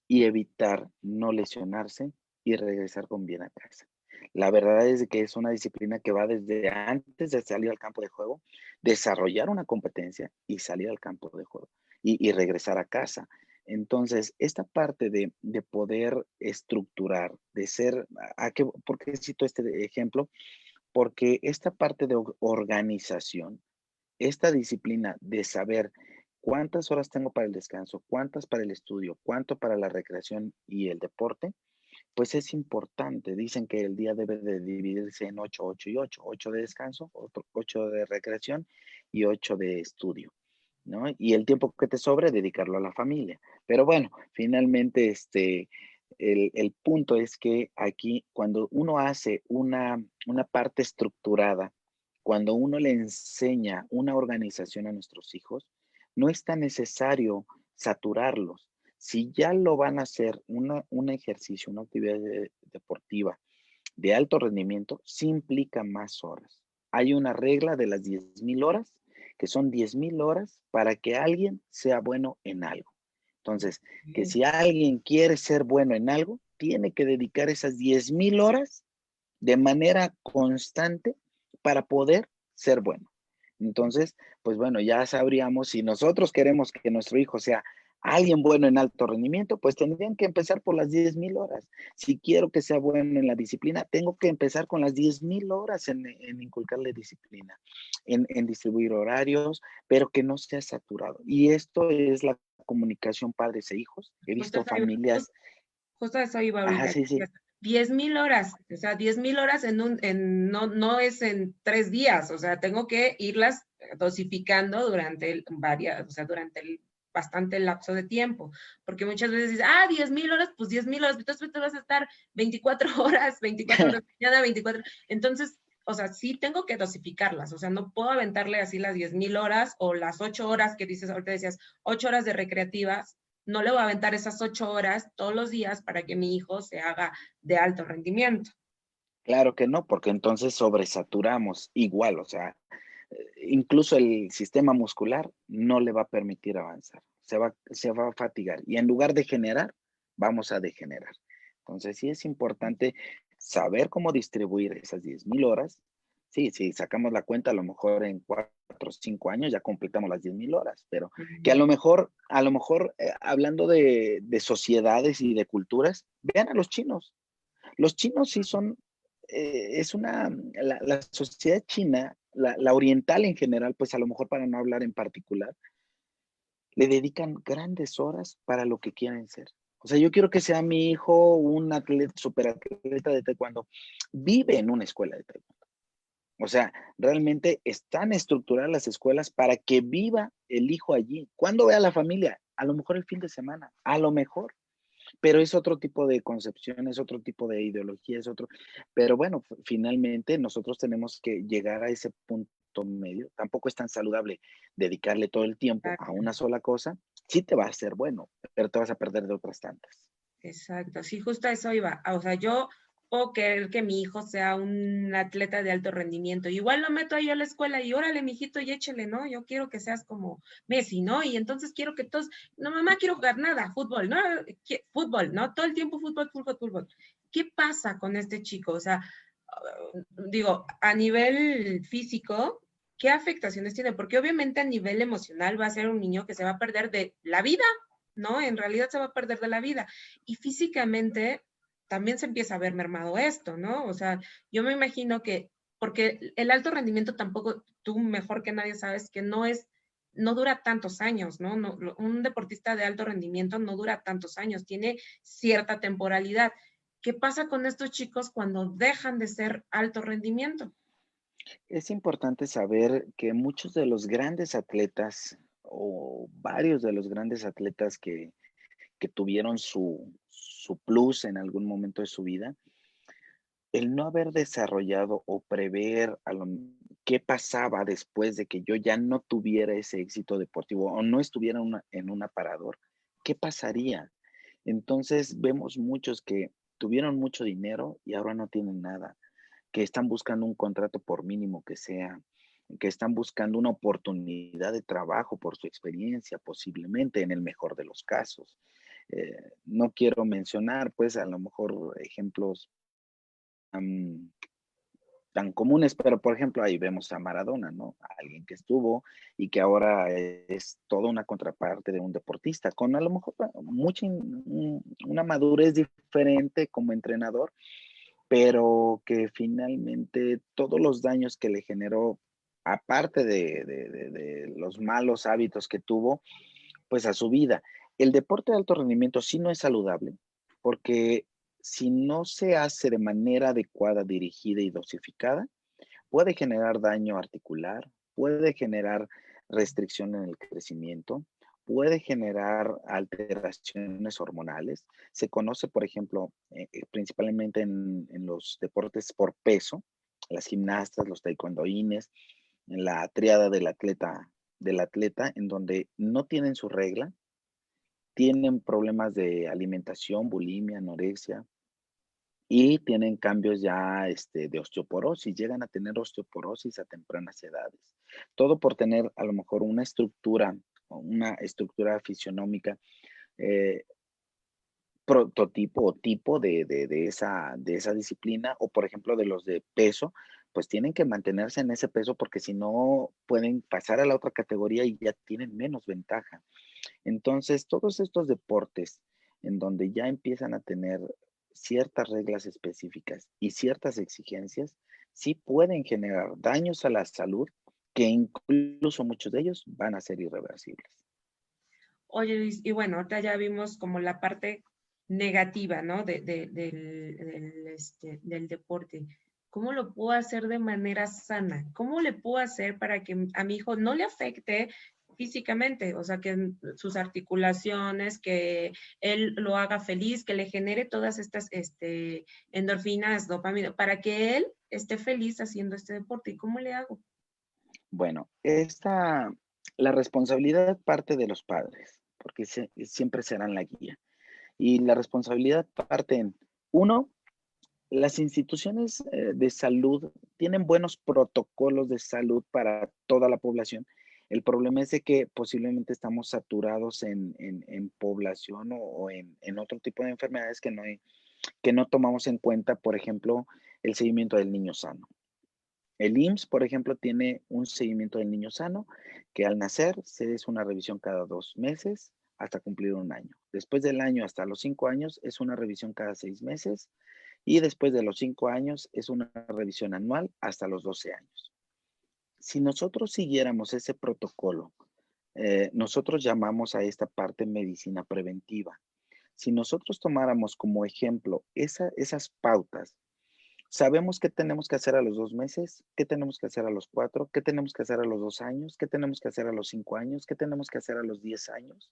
[SPEAKER 2] y evitar no lesionarse y regresar con bien a casa. La verdad es que es una disciplina que va desde antes de salir al campo de juego, desarrollar una competencia y salir al campo de juego y regresar a casa. Entonces, esta parte de poder estructurar, de ser, ¿por qué cito este ejemplo? Porque esta parte de organización, esta disciplina de saber cuántas horas tengo para el descanso, cuántas para el estudio, cuánto para la recreación y el deporte, pues es importante. Dicen que el día debe de dividirse en 8, 8 y 8. 8 de descanso, 8 de recreación y 8 de estudio, ¿no? Y el tiempo que te sobre, dedicarlo a la familia. Pero bueno, finalmente el punto es que aquí cuando uno hace una parte estructurada, cuando uno le enseña una organización a nuestros hijos, no es tan necesario saturarlos. Si ya lo van a hacer un ejercicio, una actividad deportiva de alto rendimiento, sí implica más horas. Hay una regla de las 10,000 horas, que son 10,000 horas para que alguien sea bueno en algo. Entonces, que si alguien quiere ser bueno en algo, tiene que dedicar esas 10,000 horas de manera constante para poder ser bueno. Entonces, pues bueno, ya sabríamos si nosotros queremos que nuestro hijo sea alguien bueno en alto rendimiento, pues tendrían que empezar por las 10,000 horas. Si quiero que sea bueno en la disciplina, tengo que empezar con las 10,000 horas en inculcarle disciplina, en distribuir horarios, pero que no sea saturado. Y esto es la comunicación padres e hijos. He
[SPEAKER 1] Justo
[SPEAKER 2] visto
[SPEAKER 1] eso iba,
[SPEAKER 2] familias,
[SPEAKER 1] justo eso iba
[SPEAKER 2] ajá,
[SPEAKER 1] ahorita.
[SPEAKER 2] sí, sí,
[SPEAKER 1] 10,000 horas, o sea, 10,000 horas no es en 3 días, o sea, tengo que irlas dosificando o sea, durante el bastante lapso de tiempo, porque muchas veces dices, 10,000 horas, pues 10,000 horas, entonces te vas a estar 24 horas, 24 horas mañana, 24, entonces, o sea, sí tengo que dosificarlas, o sea, no puedo aventarle así las 10,000 horas o las 8 horas que dices, ahorita decías, 8 horas de recreativas, no le voy a aventar esas 8 horas todos los días para que mi hijo se haga de alto rendimiento.
[SPEAKER 2] claro que no, porque entonces sobresaturamos igual, o sea, incluso el sistema muscular no le va a permitir avanzar, se va a fatigar y en lugar de generar, vamos a degenerar. Entonces sí es importante saber cómo distribuir esas 10,000 horas. Sí, si sacamos la cuenta, a lo mejor en 4 o 5 años ya completamos las 10,000 horas, pero que a lo mejor hablando de sociedades y de culturas, vean a los chinos. Los chinos sí son, la sociedad china, la oriental en general, pues a lo mejor para no hablar en particular, le dedican grandes horas para lo que quieren ser. O sea, yo quiero que sea mi hijo un atleta, superatleta de taekwondo. Vive en una escuela de taekwondo. O sea, realmente están estructuradas las escuelas para que viva el hijo allí. ¿Cuándo ve a la familia? A lo mejor el fin de semana, a lo mejor. Pero es otro tipo de concepción, es otro tipo de ideología, pero bueno, finalmente nosotros tenemos que llegar a ese punto medio. Tampoco es tan saludable dedicarle todo el tiempo a una sola cosa. Sí te va a hacer bueno, pero te vas a perder de otras tantas.
[SPEAKER 1] Exacto, sí, justo a eso iba. O sea, yo puedo querer que mi hijo sea un atleta de alto rendimiento. Igual lo meto ahí a la escuela y órale, mijito, y échele, ¿no? Yo quiero que seas como Messi, ¿no? Y entonces quiero que todos, no, mamá, quiero jugar nada, fútbol, ¿no? Fútbol, ¿no? Todo el tiempo fútbol, fútbol, fútbol. ¿Qué pasa con este chico? O sea, digo, a nivel físico, ¿qué afectaciones tiene? Porque obviamente a nivel emocional va a ser un niño que se va a perder de la vida, ¿no? En realidad se va a perder de la vida. Y físicamente también se empieza a ver mermado esto, ¿no? O sea, yo me imagino que, porque el alto rendimiento tampoco, tú mejor que nadie sabes que no dura tantos años, ¿no? Un deportista de alto rendimiento no dura tantos años, tiene cierta temporalidad. ¿Qué pasa con estos chicos cuando dejan de ser alto rendimiento?
[SPEAKER 2] Es importante saber que muchos de los grandes atletas o varios de los grandes atletas que tuvieron su plus en algún momento de su vida, el no haber desarrollado o prever qué pasaba después de que yo ya no tuviera ese éxito deportivo o no estuviera en un aparador, ¿qué pasaría? Entonces vemos muchos que tuvieron mucho dinero y ahora no tienen nada, que están buscando un contrato por mínimo que sea, que están buscando una oportunidad de trabajo por su experiencia, posiblemente en el mejor de los casos. No quiero mencionar, pues, a lo mejor ejemplos tan comunes, pero por ejemplo, ahí vemos a Maradona, ¿no? Alguien que estuvo y que ahora es toda una contraparte de un deportista, con a lo mejor una madurez diferente como entrenador, pero que finalmente todos los daños que le generó, aparte de los malos hábitos que tuvo, pues a su vida. El deporte de alto rendimiento sí no es saludable, porque si no se hace de manera adecuada, dirigida y dosificada, puede generar daño articular, puede generar restricción en el crecimiento, puede generar alteraciones hormonales. Se conoce, por ejemplo, principalmente en los deportes por peso, las gimnastas, los taekwondoines, en la triada del atleta, en donde no tienen su regla, tienen problemas de alimentación, bulimia, anorexia, y tienen cambios ya de osteoporosis, llegan a tener osteoporosis a tempranas edades. Todo por tener a lo mejor una estructura fisionómica, eh, prototipo o tipo de esa disciplina, o por ejemplo de los de peso, pues tienen que mantenerse en ese peso porque si no pueden pasar a la otra categoría y ya tienen menos ventaja. Entonces, todos estos deportes en donde ya empiezan a tener ciertas reglas específicas y ciertas exigencias, sí pueden generar daños a la salud que incluso muchos de ellos van a ser irreversibles.
[SPEAKER 1] Oye, Luis, y bueno, ahorita ya vimos como la parte negativa, ¿no? Del deporte. ¿Cómo lo puedo hacer de manera sana? ¿Cómo le puedo hacer para que a mi hijo no le afecte físicamente? O sea, que sus articulaciones, que él lo haga feliz, que le genere todas estas endorfinas, dopamina, para que él esté feliz haciendo este deporte. ¿Y cómo le hago?
[SPEAKER 2] Bueno, la responsabilidad parte de los padres, porque siempre serán la guía. Y la responsabilidad parte en, uno, las instituciones de salud tienen buenos protocolos de salud para toda la población. El problema es de que posiblemente estamos saturados en población o en otro tipo de enfermedades que no tomamos en cuenta, por ejemplo, el seguimiento del niño sano. El IMSS, por ejemplo, tiene un seguimiento del niño sano que al nacer se es una revisión cada 2 meses hasta cumplir un año. Después del año hasta los 5 años es una revisión cada 6 meses y después de los 5 años es una revisión anual hasta los 12 años. Si nosotros siguiéramos ese protocolo, nosotros llamamos a esta parte medicina preventiva. Si nosotros tomáramos como ejemplo esas pautas, sabemos qué tenemos que hacer a los 2 meses, qué tenemos que hacer a los 4, qué tenemos que hacer a los 2 años, qué tenemos que hacer a los 5 años, qué tenemos que hacer a los 10 años.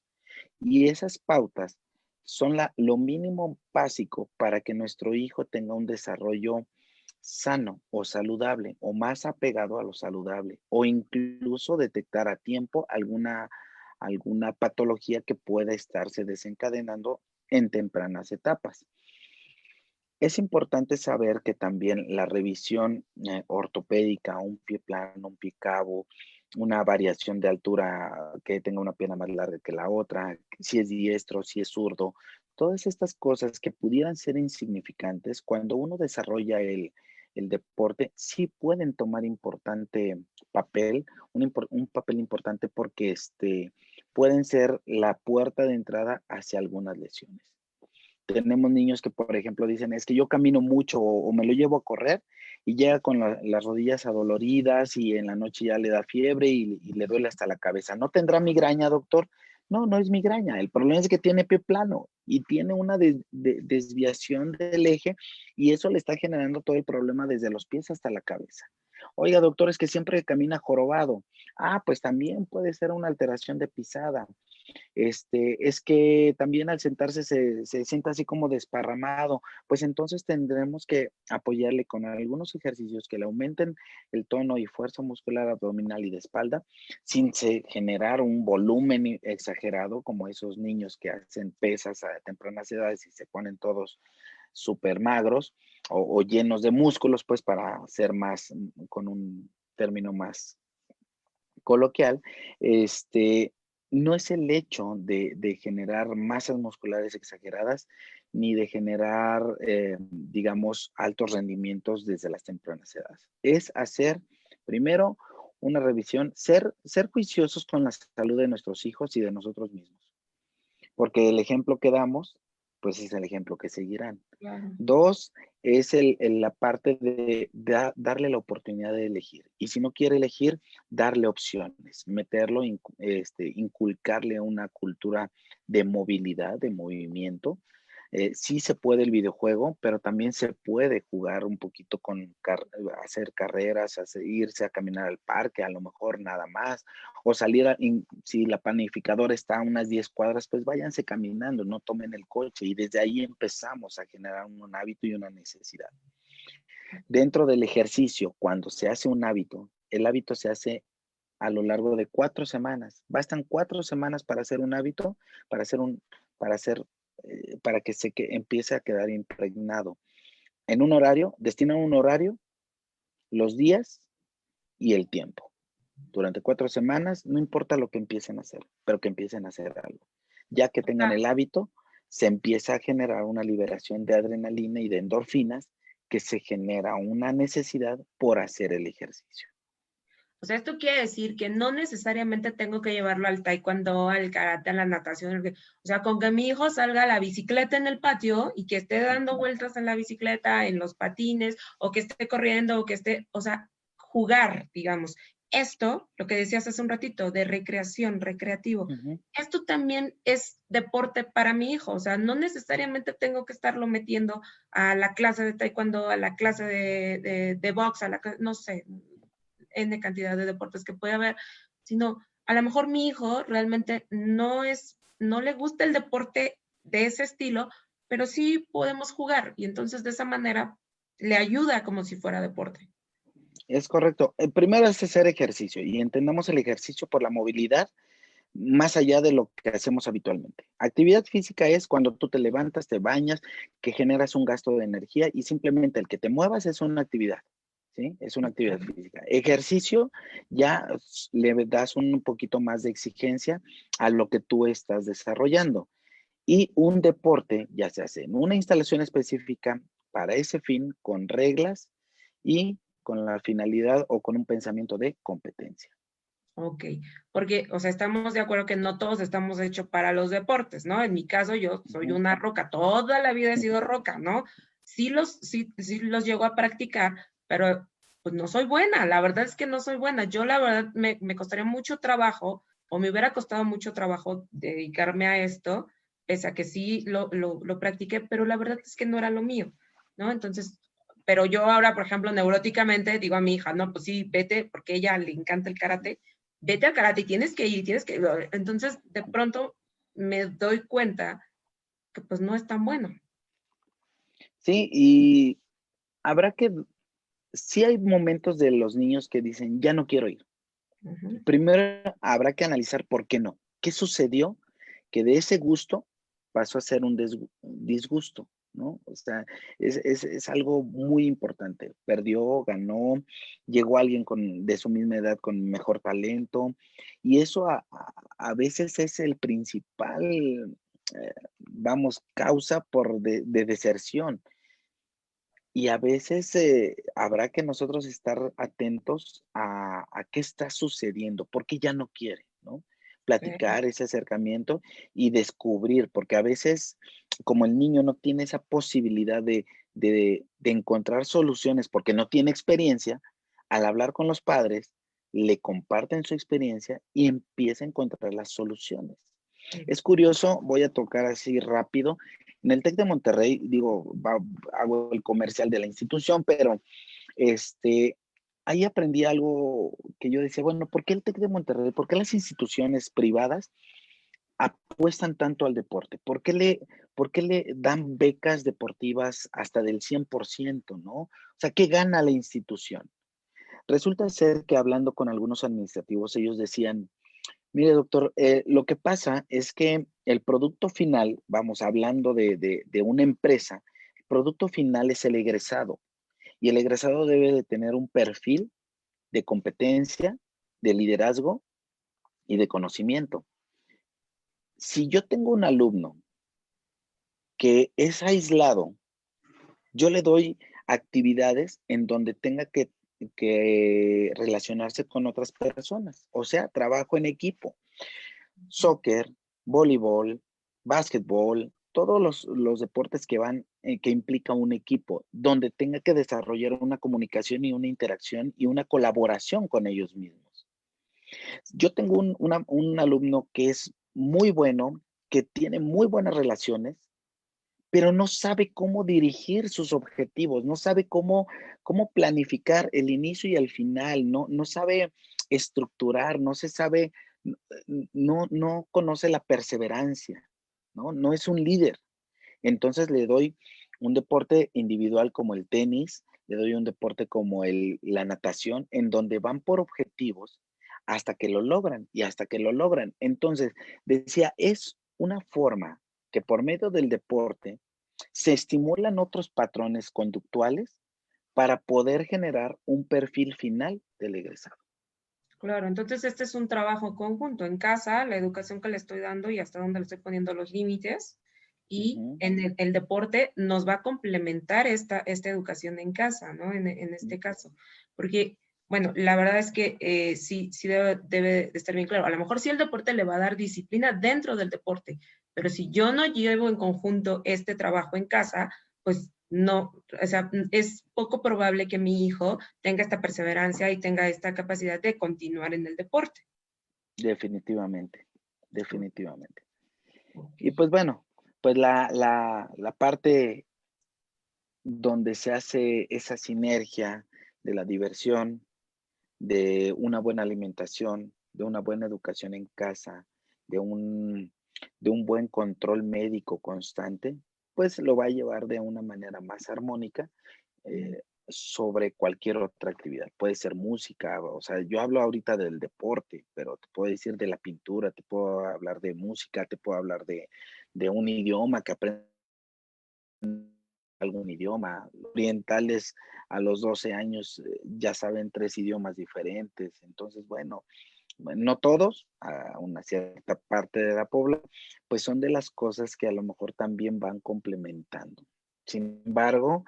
[SPEAKER 2] Y esas pautas son lo mínimo básico para que nuestro hijo tenga un desarrollo sano o saludable o más apegado a lo saludable o incluso detectar a tiempo alguna patología que pueda estarse desencadenando en tempranas etapas. Es importante saber que también la revisión ortopédica, un pie plano, un pie cabo, una variación de altura, que tenga una pierna más larga que la otra, si es diestro, si es zurdo, todas estas cosas que pudieran ser insignificantes, cuando uno desarrolla el deporte, sí pueden tomar importante papel, un papel importante porque pueden ser la puerta de entrada hacia algunas lesiones. Tenemos niños que, por ejemplo, dicen, es que yo camino mucho o me lo llevo a correr y llega con las rodillas adoloridas y en la noche ya le da fiebre y le duele hasta la cabeza. ¿No tendrá migraña, doctor? No, no es migraña. El problema es que tiene pie plano y tiene una desviación del eje y eso le está generando todo el problema desde los pies hasta la cabeza. Oiga, doctor, es que siempre camina jorobado. Ah, pues también puede ser una alteración de pisada. Es que también al sentarse se sienta así como desparramado, pues entonces tendremos que apoyarle con algunos ejercicios que le aumenten el tono y fuerza muscular abdominal y de espalda, sin generar un volumen exagerado como esos niños que hacen pesas a tempranas edades y se ponen todos súper magros o llenos de músculos, pues para ser más, con un término más coloquial, no es el hecho de generar masas musculares exageradas, ni de generar, digamos, altos rendimientos desde las tempranas edades. Es hacer, primero, una revisión, ser juiciosos con la salud de nuestros hijos y de nosotros mismos. Porque el ejemplo que damos, pues es el ejemplo que seguirán.
[SPEAKER 1] Claro.
[SPEAKER 2] Dos, es la parte de darle la oportunidad de elegir. Y si no quiere elegir, darle opciones, meterlo, inculcarle una cultura de movilidad, de movimiento. Sí se puede el videojuego, pero también se puede jugar un poquito hacer carreras, irse a caminar al parque, a lo mejor nada más, o salir, si la panificadora está a unas 10 cuadras, pues váyanse caminando, no tomen el coche, y desde ahí empezamos a generar un hábito y una necesidad. Dentro del ejercicio, cuando se hace un hábito, el hábito se hace a lo largo de 4 semanas. Bastan 4 semanas para hacer un hábito, para que empiece a quedar impregnado. En un horario, destina un horario, los días y el tiempo. Durante 4 semanas, no importa lo que empiecen a hacer, pero que empiecen a hacer algo. Ya que tengan el hábito, se empieza a generar una liberación de adrenalina y de endorfinas, que se genera una necesidad por hacer el ejercicio.
[SPEAKER 1] O sea, esto quiere decir que no necesariamente tengo que llevarlo al taekwondo, al karate, a la natación. O sea, con que mi hijo salga a la bicicleta en el patio y que esté dando vueltas en la bicicleta, en los patines, o que esté corriendo, o que esté, o sea, jugar, digamos. Esto, lo que decías hace un ratito, de recreación, recreativo, esto también es deporte para mi hijo. O sea, no necesariamente tengo que estarlo metiendo a la clase de taekwondo, a la clase de box, no sé, N cantidad de deportes que puede haber, sino a lo mejor mi hijo realmente no le gusta el deporte de ese estilo, pero sí podemos jugar y entonces de esa manera le ayuda como si fuera deporte.
[SPEAKER 2] Es correcto. El primero es hacer ejercicio, y entendamos el ejercicio por la movilidad más allá de lo que hacemos habitualmente. Actividad física es cuando tú te levantas, te bañas, que generas un gasto de energía, y simplemente el que te muevas es una actividad, ¿sí? Es una actividad física. Ejercicio, ya le das un poquito más de exigencia a lo que tú estás desarrollando. Y un deporte ya se hace en una instalación específica para ese fin, con reglas y con la finalidad o con un pensamiento de competencia.
[SPEAKER 1] Ok, porque, o sea, estamos de acuerdo que no todos estamos hechos para los deportes, ¿no? En mi caso, yo soy una roca, toda la vida he sido roca, ¿no? Sí los llego a practicar, pero pues no soy buena, la verdad es que no soy buena. Yo la verdad me costaría mucho trabajo, o me hubiera costado mucho trabajo dedicarme a esto, pese a que sí lo practiqué, pero la verdad es que no era lo mío, ¿no? Entonces, pero yo ahora, por ejemplo, neuróticamente digo a mi hija, no, pues sí, vete, porque a ella le encanta el karate, vete al karate, tienes que ir, entonces de pronto me doy cuenta que pues no es tan bueno.
[SPEAKER 2] Sí, y habrá que, sí hay momentos de los niños que dicen, ya no quiero ir. Primero habrá que analizar por qué no. ¿Qué sucedió? Que de ese gusto pasó a ser un disgusto, ¿no? O sea, es algo muy importante. Perdió, ganó, llegó alguien de su misma edad con mejor talento, y eso a veces es el principal, causa de deserción. Y a veces habrá que nosotros estar atentos a qué está sucediendo, por qué ya no quiere, ¿no? Platicar ese acercamiento y descubrir, porque a veces, como el niño no tiene esa posibilidad de encontrar soluciones porque no tiene experiencia, al hablar con los padres, le comparten su experiencia y empieza a encontrar las soluciones. Es curioso, voy a tocar así rápido. En el TEC de Monterrey, digo, hago el comercial de la institución, pero ahí aprendí algo que yo decía, bueno, ¿por qué el TEC de Monterrey? ¿Por qué las instituciones privadas apuestan tanto al deporte? ¿Por qué le dan becas deportivas hasta del 100%, no? O sea, ¿qué gana la institución? Resulta ser que, hablando con algunos administrativos, ellos decían, mire, doctor, lo que pasa es que el producto final, vamos, hablando de una empresa, el producto final es el egresado, y el egresado debe de tener un perfil de competencia, de liderazgo y de conocimiento. si yo tengo un alumno que es aislado, yo le doy actividades en donde tenga que relacionarse con otras personas. O sea, trabajo en equipo. Soccer, voleibol, básquetbol, todos los deportes que implica un equipo, donde tenga que desarrollar una comunicación y una interacción y una colaboración con ellos mismos. Yo tengo un alumno que es muy bueno, que tiene muy buenas relaciones, pero no sabe cómo dirigir sus objetivos, no sabe cómo planificar el inicio y el final, no sabe estructurar, no se sabe, no conoce la perseverancia, no es un líder. Entonces le doy un deporte individual como el tenis, le doy un deporte como la natación, en donde van por objetivos hasta que lo logran y hasta que lo logran. Entonces, decía, es una forma que por medio del deporte se estimulan otros patrones conductuales para poder generar un perfil final del egresado.
[SPEAKER 1] Claro, entonces este es un trabajo conjunto en casa, la educación que le estoy dando y hasta dónde le estoy poniendo los límites. Y
[SPEAKER 2] Ujú,
[SPEAKER 1] en el deporte nos va a complementar esta educación en casa, ¿no? En este caso. Porque, bueno, la verdad es que sí debe de estar bien claro. A lo mejor sí el deporte le va a dar disciplina dentro del deporte, pero si yo no llevo en conjunto este trabajo en casa, pues no, o sea, es poco probable que mi hijo tenga esta perseverancia y tenga esta capacidad de continuar en el deporte.
[SPEAKER 2] definitivamente, definitivamente.
[SPEAKER 1] Ok.
[SPEAKER 2] Y pues bueno, pues la parte donde se hace esa sinergia de la diversión, de una buena alimentación, de una buena educación en casa, de un buen control médico constante, pues lo va a llevar de una manera más armónica sobre cualquier otra actividad. Puede ser música, o sea, yo hablo ahorita del deporte, pero te puedo decir de la pintura, te puedo hablar de música, te puedo hablar de un idioma que aprende algún idioma. Orientales a los 12 años ya saben 3 idiomas diferentes. Entonces, bueno, no todos, a una cierta parte de la población, pues son de las cosas que a lo mejor también van complementando. Sin embargo,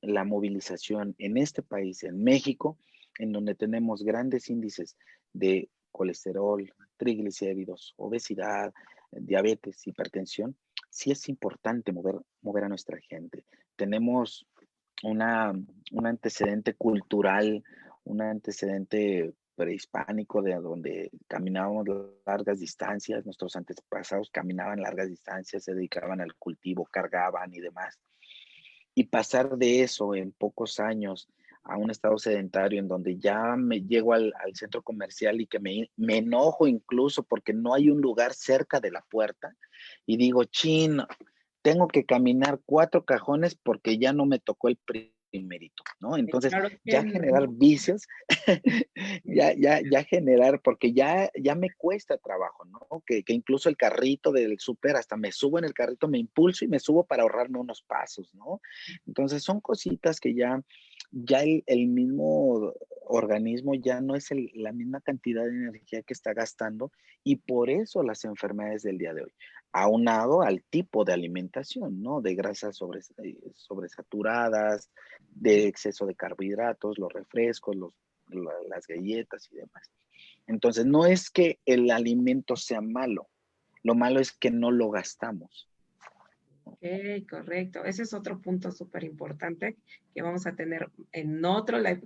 [SPEAKER 2] la movilización en este país, en México, en donde tenemos grandes índices de colesterol, triglicéridos, obesidad, diabetes, hipertensión, sí es importante mover a nuestra gente. Tenemos una, un antecedente cultural, un antecedente prehispánico de donde caminábamos largas distancias, nuestros antepasados caminaban largas distancias, se dedicaban al cultivo, cargaban y demás. Y pasar de eso en pocos años a un estado sedentario en donde ya me llego al centro comercial y que me enojo incluso porque no hay un lugar cerca de la puerta y digo, chin, tengo que caminar 4 cajones porque ya no me tocó el primerito, ¿no? Entonces,
[SPEAKER 1] Claro que
[SPEAKER 2] ya generar
[SPEAKER 1] no.
[SPEAKER 2] vicios, ya generar, porque ya me cuesta trabajo, ¿no? Que incluso el carrito del súper, hasta me subo en el carrito, me impulso y me subo para ahorrarme unos pasos, ¿no? Entonces, son cositas que ya el mismo organismo ya no es la misma cantidad de energía que está gastando y por eso las enfermedades del día de hoy aunado al tipo de alimentación, ¿no? De grasas sobresaturadas, de exceso de carbohidratos, los refrescos, las galletas y demás. Entonces, no es que el alimento sea malo, lo malo es que no lo gastamos.
[SPEAKER 1] Ok, correcto. Ese es otro punto súper importante que vamos a tener en otro live.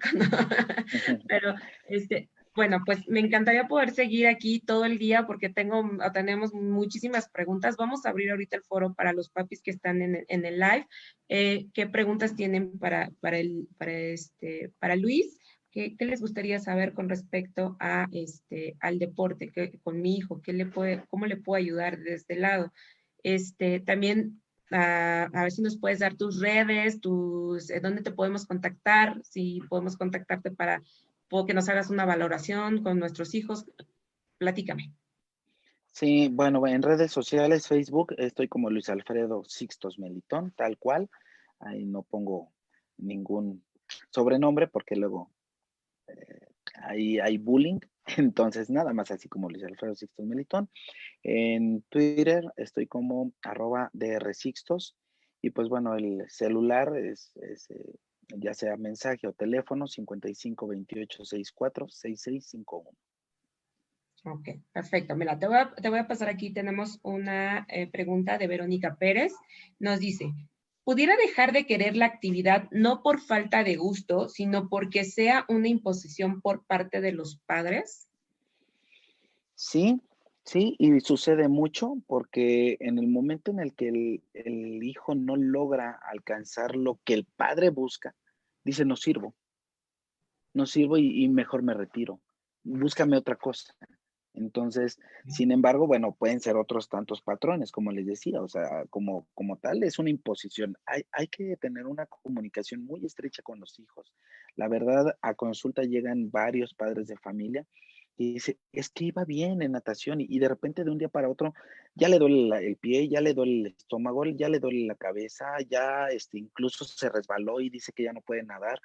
[SPEAKER 1] Pero, bueno, pues me encantaría poder seguir aquí todo el día porque tenemos muchísimas preguntas. Vamos a abrir ahorita el foro para los papis que están en el live. ¿Qué preguntas tienen para Luis? ¿Qué les gustaría saber con respecto al deporte con mi hijo? ¿Cómo le puedo ayudar de este lado? También a ver si nos puedes dar tus redes, dónde te podemos contactar, si podemos contactarte para que nos hagas una valoración con nuestros hijos. Platícame.
[SPEAKER 2] Sí, bueno, en redes sociales, Facebook, estoy como Luis Alfredo Sixtos Melitón, tal cual. Ahí no pongo ningún sobrenombre porque luego hay bullying. Entonces, nada más así como Luis Alfredo Sixtos Melitón. En Twitter estoy como @DRSixtos. Y pues bueno, el celular es ya sea mensaje o teléfono 55 28 64 6651.
[SPEAKER 1] Ok, perfecto. Mira, te voy a pasar aquí. Tenemos una pregunta de Verónica Pérez. Nos dice, ¿pudiera dejar de querer la actividad no por falta de gusto, sino porque sea una imposición por parte de los padres?
[SPEAKER 2] Sí, sí, y sucede mucho porque en el momento en el que el hijo no logra alcanzar lo que el padre busca, dice, no sirvo y mejor me retiro. Búscame otra cosa. Entonces, sin embargo, bueno, pueden ser otros tantos patrones, como les decía, o sea, como tal, es una imposición. Hay que tener una comunicación muy estrecha con los hijos. La verdad, a consulta llegan varios padres de familia y dice, es que iba bien en natación y de repente de un día para otro ya le duele el pie, ya le duele el estómago, ya le duele la cabeza, ya incluso se resbaló y dice que ya no puede nadar.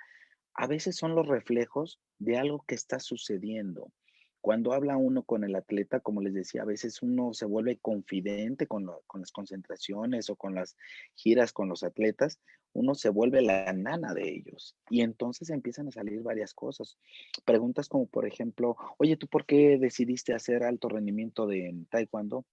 [SPEAKER 2] A veces son los reflejos de algo que está sucediendo. Cuando habla uno con el atleta, como les decía, a veces uno se vuelve confidente con las concentraciones o con las giras con los atletas, uno se vuelve la nana de ellos y entonces empiezan a salir varias cosas. Preguntas como, por ejemplo, oye, ¿tú por qué decidiste hacer alto rendimiento de taekwondo?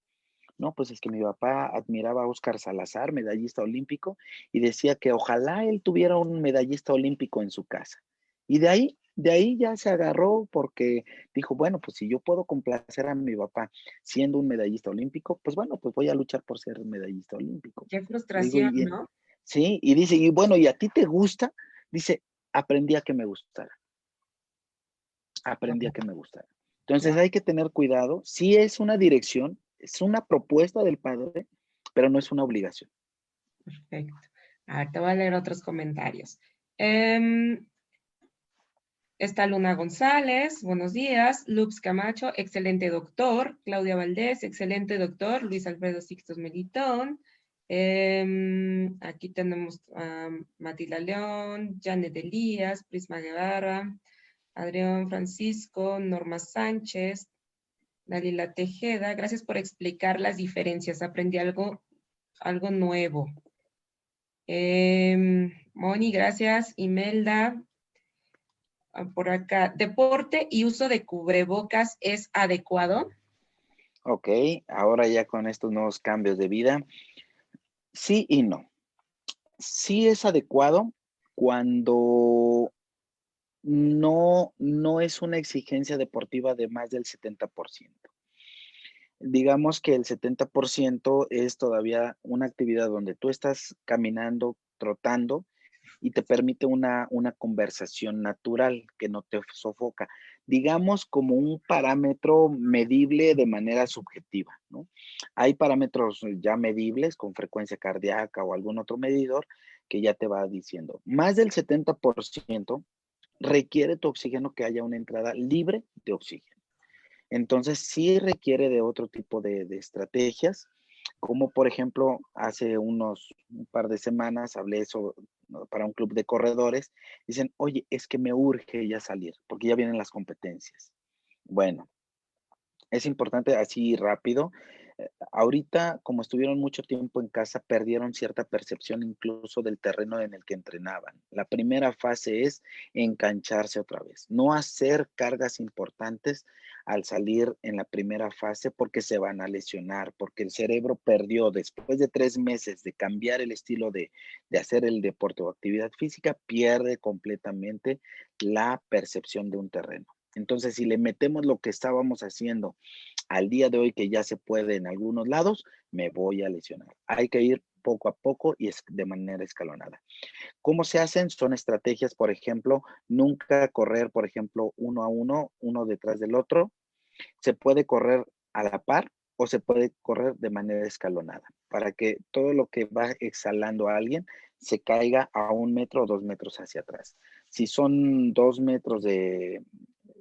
[SPEAKER 2] No, pues es que mi papá admiraba a Óscar Salazar, medallista olímpico, y decía que ojalá él tuviera un medallista olímpico en su casa. Y de ahí ya se agarró porque dijo, bueno, pues si yo puedo complacer a mi papá siendo un medallista olímpico, pues bueno, pues voy a luchar por ser medallista olímpico.
[SPEAKER 1] Qué
[SPEAKER 2] Le digo,
[SPEAKER 1] frustración, ¿no?
[SPEAKER 2] sí, y dice, y bueno, ¿y a ti te gusta? Dice, aprendí a que me gustara, aprendí a que me gustara. Entonces
[SPEAKER 1] Wow,
[SPEAKER 2] hay que tener cuidado. Sí es una dirección, es una propuesta del padre, pero no es una obligación.
[SPEAKER 1] perfecto. A ver, te voy a leer otros comentarios. Em, Está Luna González, buenos días. Lux Camacho, excelente doctor. Claudia Valdés, excelente doctor. Luis Alfredo Sixtos Melitón. Aquí tenemos a Matilda León, Janet Elías, Prisma Guevara, Adrián Francisco, Norma Sánchez, Dalila Tejeda. Gracias por explicar las diferencias. Aprendí algo nuevo. Moni, gracias. Imelda, por acá, ¿deporte y uso de cubrebocas es adecuado?
[SPEAKER 2] Ok, ahora ya con estos nuevos cambios de vida, sí y no. Sí es adecuado cuando no es una exigencia deportiva de más del 70%. Digamos que el 70% es todavía una actividad donde tú estás caminando, trotando, y te permite una conversación natural que no te sofoca. Digamos como un parámetro medible de manera subjetiva, ¿no? Hay parámetros ya medibles con frecuencia cardíaca o algún otro medidor que ya te va diciendo. Más del 70% requiere tu oxígeno que haya una entrada libre de oxígeno. Entonces, sí requiere de otro tipo de estrategias, como por ejemplo, hace un par de semanas hablé eso, ¿no? Para un club de corredores. Dicen, oye, es que me urge ya salir, porque ya vienen las competencias. Bueno, es importante así rápido. Ahorita, como estuvieron mucho tiempo en casa, perdieron cierta percepción incluso del terreno en el que entrenaban. La primera fase es engancharse otra vez, no hacer cargas importantes al salir en la primera fase porque se van a lesionar, porque el cerebro perdió después de 3 meses de cambiar el estilo de hacer el deporte o actividad física, pierde completamente la percepción de un terreno. Entonces, si le metemos lo que estábamos haciendo al día de hoy, que ya se puede en algunos lados, me voy a lesionar. Hay que ir poco a poco y es de manera escalonada. ¿Cómo se hacen? Son estrategias, por ejemplo, nunca correr, por ejemplo, uno a uno, uno detrás del otro. Se puede correr a la par o se puede correr de manera escalonada para que todo lo que va exhalando a alguien se caiga a 1 metro o 2 metros hacia atrás. Si son 2 metros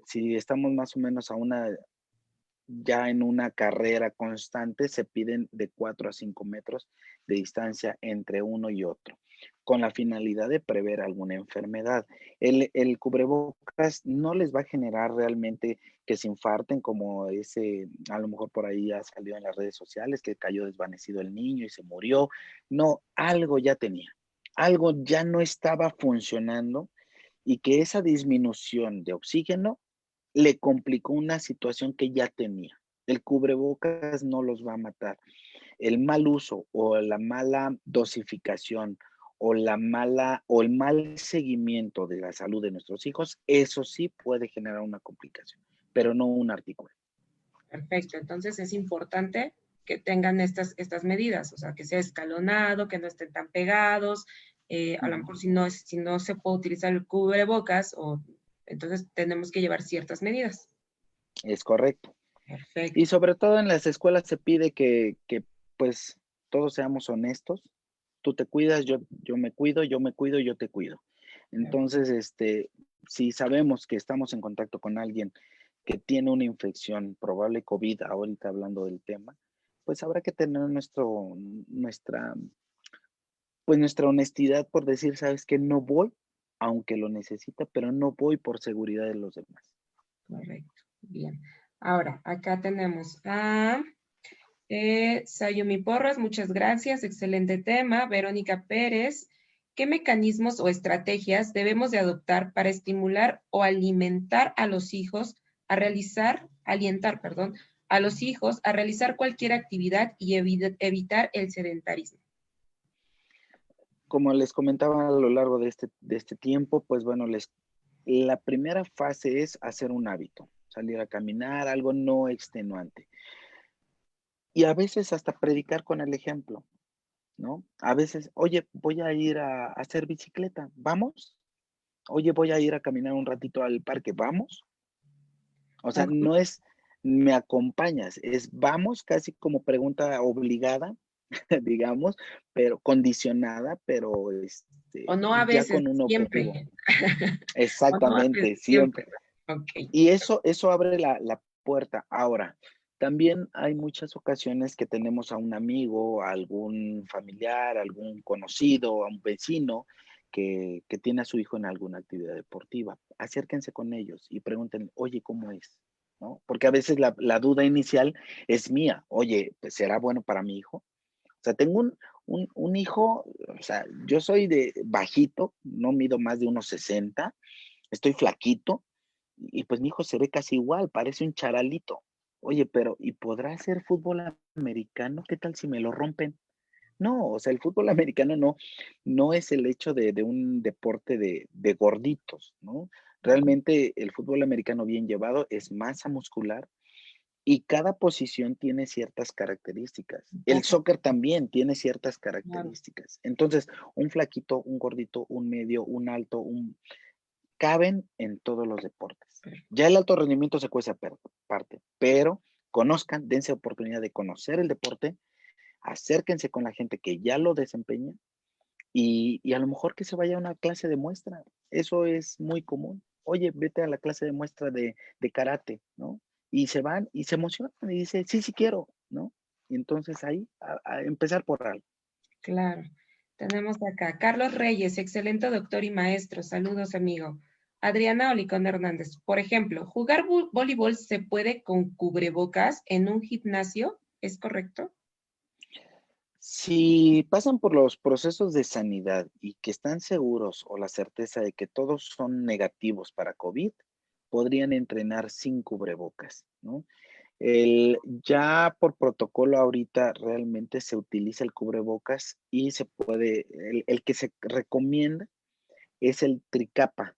[SPEAKER 2] si estamos más o menos ya en una carrera constante, se piden de 4 a 5 metros de distancia entre uno y otro. con la finalidad de prever alguna enfermedad. El cubrebocas no les va a generar realmente que se infarten como ese, a lo mejor por ahí ha salido en las redes sociales, que cayó desvanecido el niño y se murió. No, algo ya tenía, algo ya no estaba funcionando y que esa disminución de oxígeno le complicó una situación que ya tenía. El cubrebocas no los va a matar. El mal uso o la mala dosificación o el mal seguimiento de la salud de nuestros hijos, eso sí puede generar una complicación, pero no un artículo.
[SPEAKER 1] Perfecto, entonces es importante que tengan estas medidas, o sea, que sea escalonado, que no estén tan pegados, a lo mejor si no se puede utilizar el cubrebocas, entonces tenemos que llevar ciertas medidas.
[SPEAKER 2] Es correcto.
[SPEAKER 1] Perfecto.
[SPEAKER 2] Y sobre todo en las escuelas se pide que pues todos seamos honestos. Tú te cuidas, yo me cuido, yo me cuido, yo te cuido. Entonces, si sabemos que estamos en contacto con alguien que tiene una infección, probable COVID, ahorita hablando del tema, pues habrá que tener nuestra honestidad por decir, sabes que no voy, aunque lo necesita, pero no voy por seguridad de los demás.
[SPEAKER 1] Correcto, bien. Ahora, acá tenemos a Sayumi Porras, muchas gracias, excelente tema. Verónica Pérez, ¿qué mecanismos o estrategias debemos de adoptar para estimular o alimentar a los hijos alientar, perdón, a los hijos a realizar cualquier actividad y evitar el sedentarismo?
[SPEAKER 2] Como les comentaba a lo largo de este tiempo, pues bueno, la primera fase es hacer un hábito, salir a caminar, algo no extenuante. Y a veces hasta predicar con el ejemplo, ¿no? A veces, oye, voy a ir a hacer bicicleta, ¿vamos? Oye, voy a ir a caminar un ratito al parque, ¿vamos? O sea,
[SPEAKER 1] Ujú.
[SPEAKER 2] no es, me acompañas, es vamos casi como pregunta obligada, digamos, pero condicionada, pero
[SPEAKER 1] O no a
[SPEAKER 2] ya
[SPEAKER 1] veces,
[SPEAKER 2] con un objetivo.
[SPEAKER 1] siempre. O no a
[SPEAKER 2] Exactamente,
[SPEAKER 1] veces, siempre.
[SPEAKER 2] siempre.
[SPEAKER 1] Ok.
[SPEAKER 2] Y eso abre la puerta. Ahora, también hay muchas ocasiones que tenemos a un amigo, a algún familiar, a algún conocido, a un vecino que tiene a su hijo en alguna actividad deportiva. Acérquense con ellos y pregunten, oye, ¿cómo es? ¿No? Porque a veces la duda inicial es mía. Oye, pues, ¿será bueno para mi hijo? O sea, tengo un hijo, o sea, yo soy de bajito, no mido más de unos 60, estoy flaquito, y pues mi hijo se ve casi igual, parece un charalito. Oye, pero ¿y podrá hacer fútbol americano? ¿Qué tal si me lo rompen? No, o sea, el fútbol americano no es el hecho de un deporte de gorditos, ¿no? Realmente el fútbol americano bien llevado es masa muscular y cada posición tiene ciertas características. El
[SPEAKER 1] Poco,
[SPEAKER 2] soccer también tiene ciertas
[SPEAKER 1] claro.
[SPEAKER 2] características. Entonces, un flaquito, un gordito, un medio, un alto, caben en todos los deportes. Ya el alto rendimiento se cuece aparte, pero conozcan, dense oportunidad de conocer el deporte, acérquense con la gente que ya lo desempeña y a lo mejor que se vaya a una clase de muestra. Eso es muy común. Oye, vete a la clase de muestra de karate, ¿no? Y se van y se emocionan y dicen, sí, sí quiero, ¿no? Y entonces ahí, a empezar por algo.
[SPEAKER 1] Claro. Tenemos acá Carlos Reyes, excelente doctor y maestro. Saludos, amigo. Adriana Olicón Hernández. Por ejemplo, ¿jugar voleibol se puede con cubrebocas en un gimnasio? ¿Es correcto?
[SPEAKER 2] Si pasan por los procesos de sanidad y que están seguros o la certeza de que todos son negativos para COVID, podrían entrenar sin cubrebocas, ¿no? Ya por protocolo ahorita realmente se utiliza el cubrebocas y se puede, el que se recomienda es el tricapa.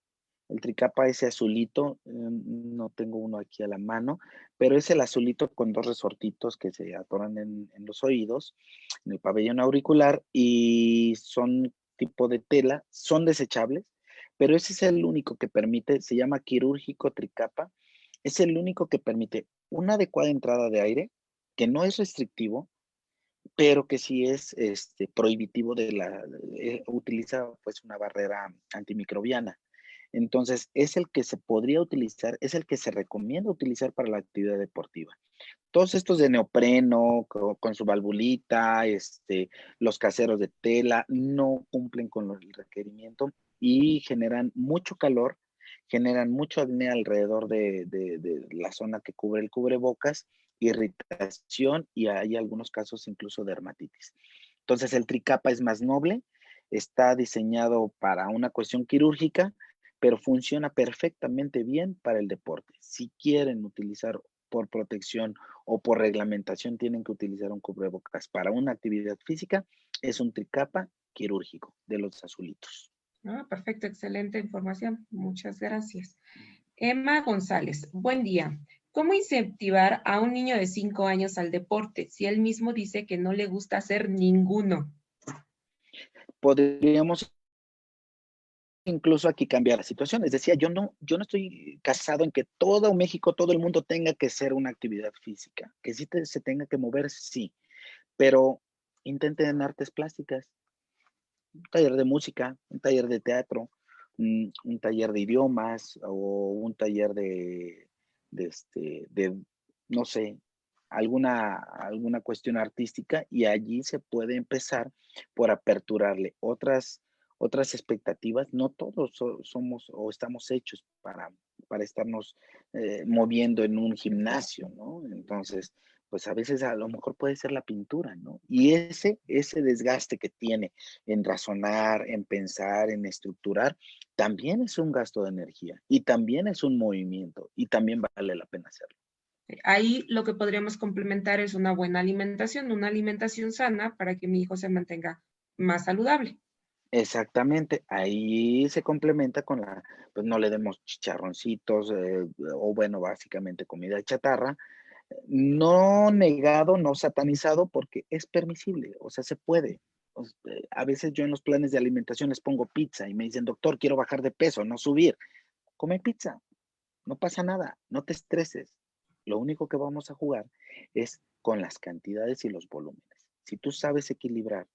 [SPEAKER 2] El tricapa ese azulito, no tengo uno aquí a la mano, pero es el azulito con dos resortitos que se atoran en los oídos, en el pabellón auricular y son tipo de tela, son desechables, pero ese es el único que permite, se llama quirúrgico tricapa, es el único que permite una adecuada entrada de aire, que no es restrictivo, pero que sí es prohibitivo utiliza pues una barrera antimicrobiana. Entonces, es el que se podría utilizar, es el que se recomienda utilizar para la actividad deportiva. Todos estos de neopreno, con su valvulita, los caseros de tela, no cumplen con el requerimiento y generan mucho calor, generan mucho acné alrededor de la zona que cubre el cubrebocas, irritación y hay algunos casos incluso de dermatitis. Entonces el tricapa es más noble, está diseñado para una cuestión quirúrgica, pero funciona perfectamente bien para el deporte. Si quieren utilizar por protección o por reglamentación tienen que utilizar un cubrebocas para una actividad física, es un tricapa quirúrgico de los azulitos.
[SPEAKER 1] Ah, perfecto, excelente información. Muchas gracias. Emma González, buen día. ¿Cómo incentivar a un niño de 5 años al deporte si él mismo dice que no le gusta hacer ninguno?
[SPEAKER 2] Podríamos incluso aquí cambiar la situación. Es decir, yo no estoy casado en que todo México, todo el mundo tenga que hacer una actividad física. Que sí se tenga que mover, sí. Pero intenten artes plásticas, un taller de música, un taller de teatro, un taller de idiomas o un taller de no sé, alguna cuestión artística y allí se puede empezar por aperturarle otras expectativas. No todos somos o estamos hechos para estarnos moviendo en un gimnasio, ¿no? Entonces, pues a veces a lo mejor puede ser la pintura, ¿no? Y ese desgaste que tiene en razonar, en pensar, en estructurar, también es un gasto de energía y también es un movimiento y también vale la pena hacerlo.
[SPEAKER 1] Ahí lo que podríamos complementar es una buena alimentación, una alimentación sana para que mi hijo se mantenga más saludable.
[SPEAKER 2] Exactamente, ahí se complementa con pues no le demos chicharroncitos, o bueno, básicamente comida chatarra, no negado, no satanizado, porque es permisible, o sea, se puede. A veces yo en los planes de alimentación les pongo pizza y me dicen, doctor, quiero bajar de peso, no subir. Come pizza, no pasa nada, no te estreses. Lo único que vamos a jugar es con las cantidades y los volúmenes. Si tú sabes equilibrar,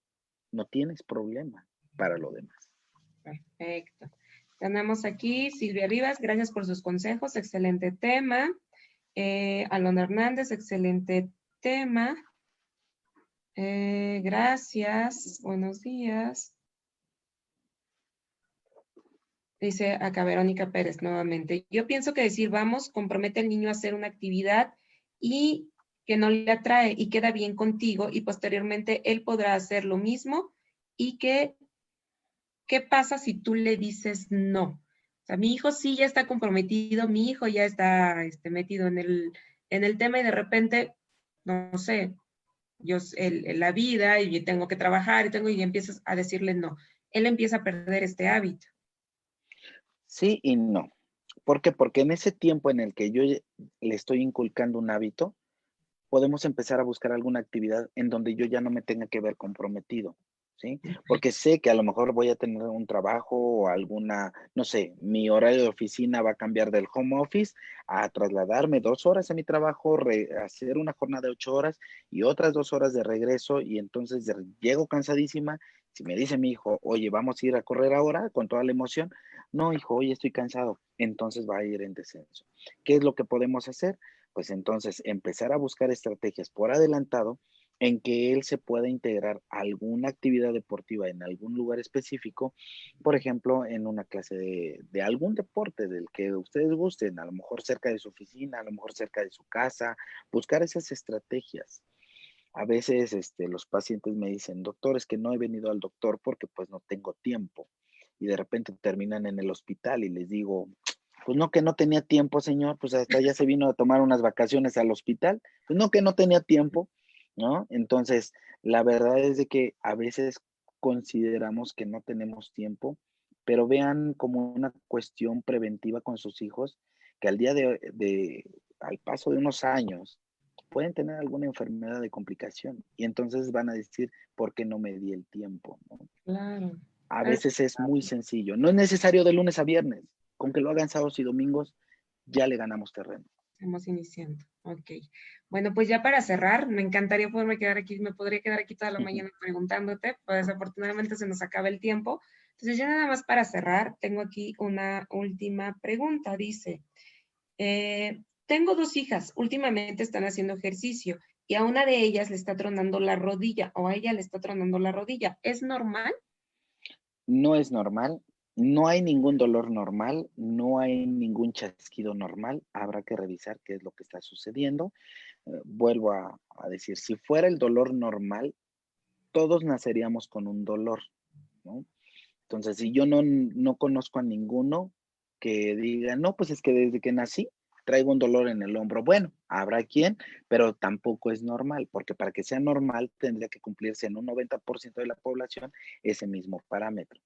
[SPEAKER 2] no tienes problema para lo demás.
[SPEAKER 1] Perfecto. Tenemos aquí Silvia Rivas, gracias por sus consejos, excelente tema. Alona Hernández, excelente tema. Gracias, buenos días. Dice acá Verónica Pérez nuevamente. Yo pienso que decir vamos compromete al niño a hacer una actividad y que no le atrae y queda bien contigo y posteriormente él podrá hacer lo mismo y que ¿qué pasa si tú le dices no? O sea, mi hijo sí ya está comprometido, mi hijo ya está metido en el tema y de repente, no sé, yo la vida y tengo que trabajar y empiezas a decirle no. Él empieza a perder este hábito.
[SPEAKER 2] Sí y no. ¿Por qué? Porque en ese tiempo en el que yo le estoy inculcando un hábito, podemos empezar a buscar alguna actividad en donde yo ya no me tenga que ver comprometido, ¿sí? Porque sé que a lo mejor voy a tener un trabajo o alguna, no sé, mi horario de oficina va a cambiar del home office a trasladarme 2 horas a mi trabajo, hacer una jornada de 8 horas y otras 2 horas de regreso y entonces llego cansadísima. Si me dice mi hijo, oye, vamos a ir a correr ahora con toda la emoción, no, hijo, hoy estoy cansado, entonces va a ir en descenso. ¿Qué es lo que podemos hacer? Pues entonces empezar a buscar estrategias por adelantado en que él se pueda integrar a alguna actividad deportiva en algún lugar específico, por ejemplo, en una clase de algún deporte del que ustedes gusten, a lo mejor cerca de su oficina, a lo mejor cerca de su casa, buscar esas estrategias. A veces los pacientes me dicen, doctor, es que no he venido al doctor porque pues no tengo tiempo. Y de repente terminan en el hospital y les digo, pues no que no tenía tiempo, señor, pues hasta ya se vino a tomar unas vacaciones al hospital. Pues no que no tenía tiempo, ¿no? Entonces, la verdad es de que a veces consideramos que no tenemos tiempo, pero vean como una cuestión preventiva con sus hijos, que al día al paso de unos años, pueden tener alguna enfermedad de complicación y entonces van a decir, ¿por qué no me di el tiempo? ¿No?
[SPEAKER 1] Claro.
[SPEAKER 2] A veces es muy sencillo. No es necesario de lunes a viernes. Con que lo hagan sábados y domingos, ya le ganamos terreno.
[SPEAKER 1] Estamos iniciando. Ok. Bueno, pues ya para cerrar, me encantaría poderme quedar aquí, me podría quedar aquí toda la mañana preguntándote, pues desafortunadamente se nos acaba el tiempo, Entonces, ya nada más para cerrar, tengo aquí una última pregunta. Dice, tengo 2 hijas, últimamente están haciendo ejercicio y a una de ellas le está tronando la rodilla o a ella le está tronando la rodilla. ¿Es normal?
[SPEAKER 2] No es normal, no hay ningún dolor normal, no hay ningún chasquido normal, habrá que revisar qué es lo que está sucediendo. Vuelvo a decir, si fuera el dolor normal, todos naceríamos con un dolor, ¿no? Entonces, si yo no conozco a ninguno que diga, no, pues es que desde que nací traigo un dolor en el hombro. Bueno, habrá quien, pero tampoco es normal, porque para que sea normal tendría que cumplirse en un 90% de la población ese mismo parámetro.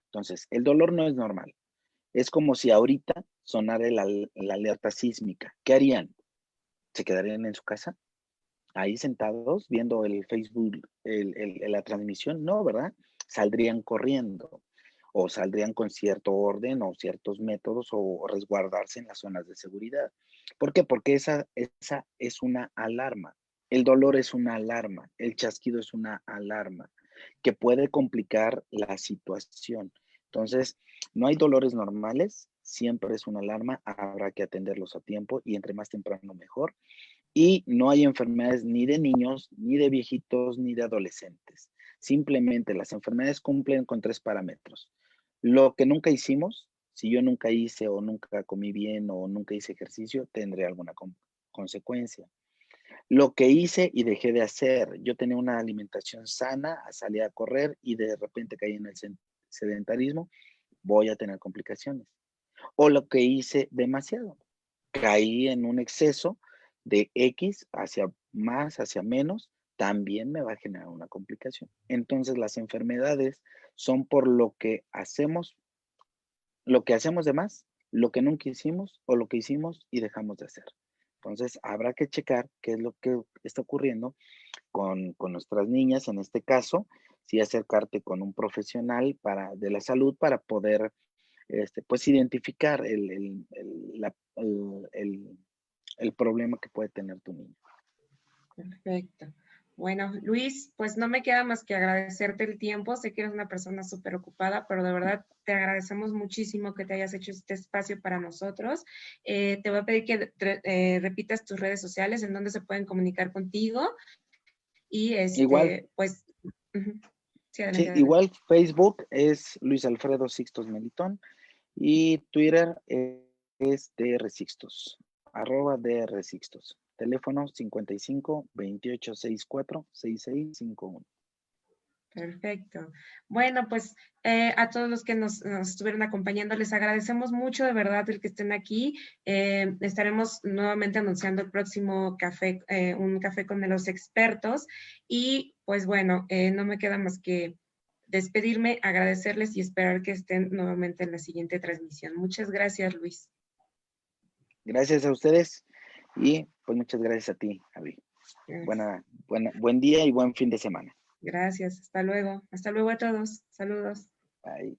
[SPEAKER 2] Entonces, el dolor no es normal. Es como si ahorita sonara la alerta sísmica. ¿Qué harían? ¿Se quedarían en su casa? Ahí sentados viendo el Facebook, la transmisión, no, ¿verdad? Saldrían corriendo o saldrían con cierto orden o ciertos métodos o resguardarse en las zonas de seguridad. ¿Por qué? Porque esa es una alarma. El dolor es una alarma, el chasquido es una alarma que puede complicar la situación. Entonces, no hay dolores normales, siempre es una alarma, habrá que atenderlos a tiempo y entre más temprano mejor. Y no hay enfermedades ni de niños, ni de viejitos, ni de adolescentes. Simplemente las enfermedades cumplen con 3 parámetros. Lo que nunca hicimos, si yo nunca hice o nunca comí bien o nunca hice ejercicio, tendré alguna consecuencia. Lo que hice y dejé de hacer, yo tenía una alimentación sana, salí a correr y de repente caí en el sedentarismo, voy a tener complicaciones. O lo que hice demasiado, caí en un exceso de X hacia más, hacia menos, también me va a generar una complicación. Entonces, las enfermedades son por lo que hacemos de más, lo que nunca hicimos o lo que hicimos y dejamos de hacer. Entonces, habrá que checar qué es lo que está ocurriendo con nuestras niñas, en este caso, sí acercarte con un profesional de la salud para poder pues identificar el problema que puede tener tu niño.
[SPEAKER 1] Perfecto. Bueno, Luis, pues no me queda más que agradecerte el tiempo. Sé que eres una persona súper ocupada, pero de verdad te agradecemos muchísimo que te hayas hecho este espacio para nosotros. Te voy a pedir que repitas tus redes sociales en donde se pueden comunicar contigo y
[SPEAKER 2] Igual,
[SPEAKER 1] pues, sí, adelante,
[SPEAKER 2] sí,
[SPEAKER 1] adelante.
[SPEAKER 2] igual Facebook es Luis Alfredo Sixtos Melitón y Twitter es DR Sixtos, @ DR Sixtos. Teléfono 55 28 64 6651.
[SPEAKER 1] Perfecto. Bueno, pues a todos los que nos estuvieron acompañando, les agradecemos mucho de verdad el que estén aquí. Estaremos nuevamente anunciando el próximo café, un café con los expertos. Y pues bueno, no me queda más que despedirme, agradecerles y esperar que estén nuevamente en la siguiente transmisión. Muchas gracias, Luis.
[SPEAKER 2] Gracias a ustedes y pues muchas gracias a ti, Javi.
[SPEAKER 1] Gracias.
[SPEAKER 2] Buen día y buen fin de semana.
[SPEAKER 1] Gracias. Hasta luego. Hasta luego a todos. Saludos.
[SPEAKER 2] Bye.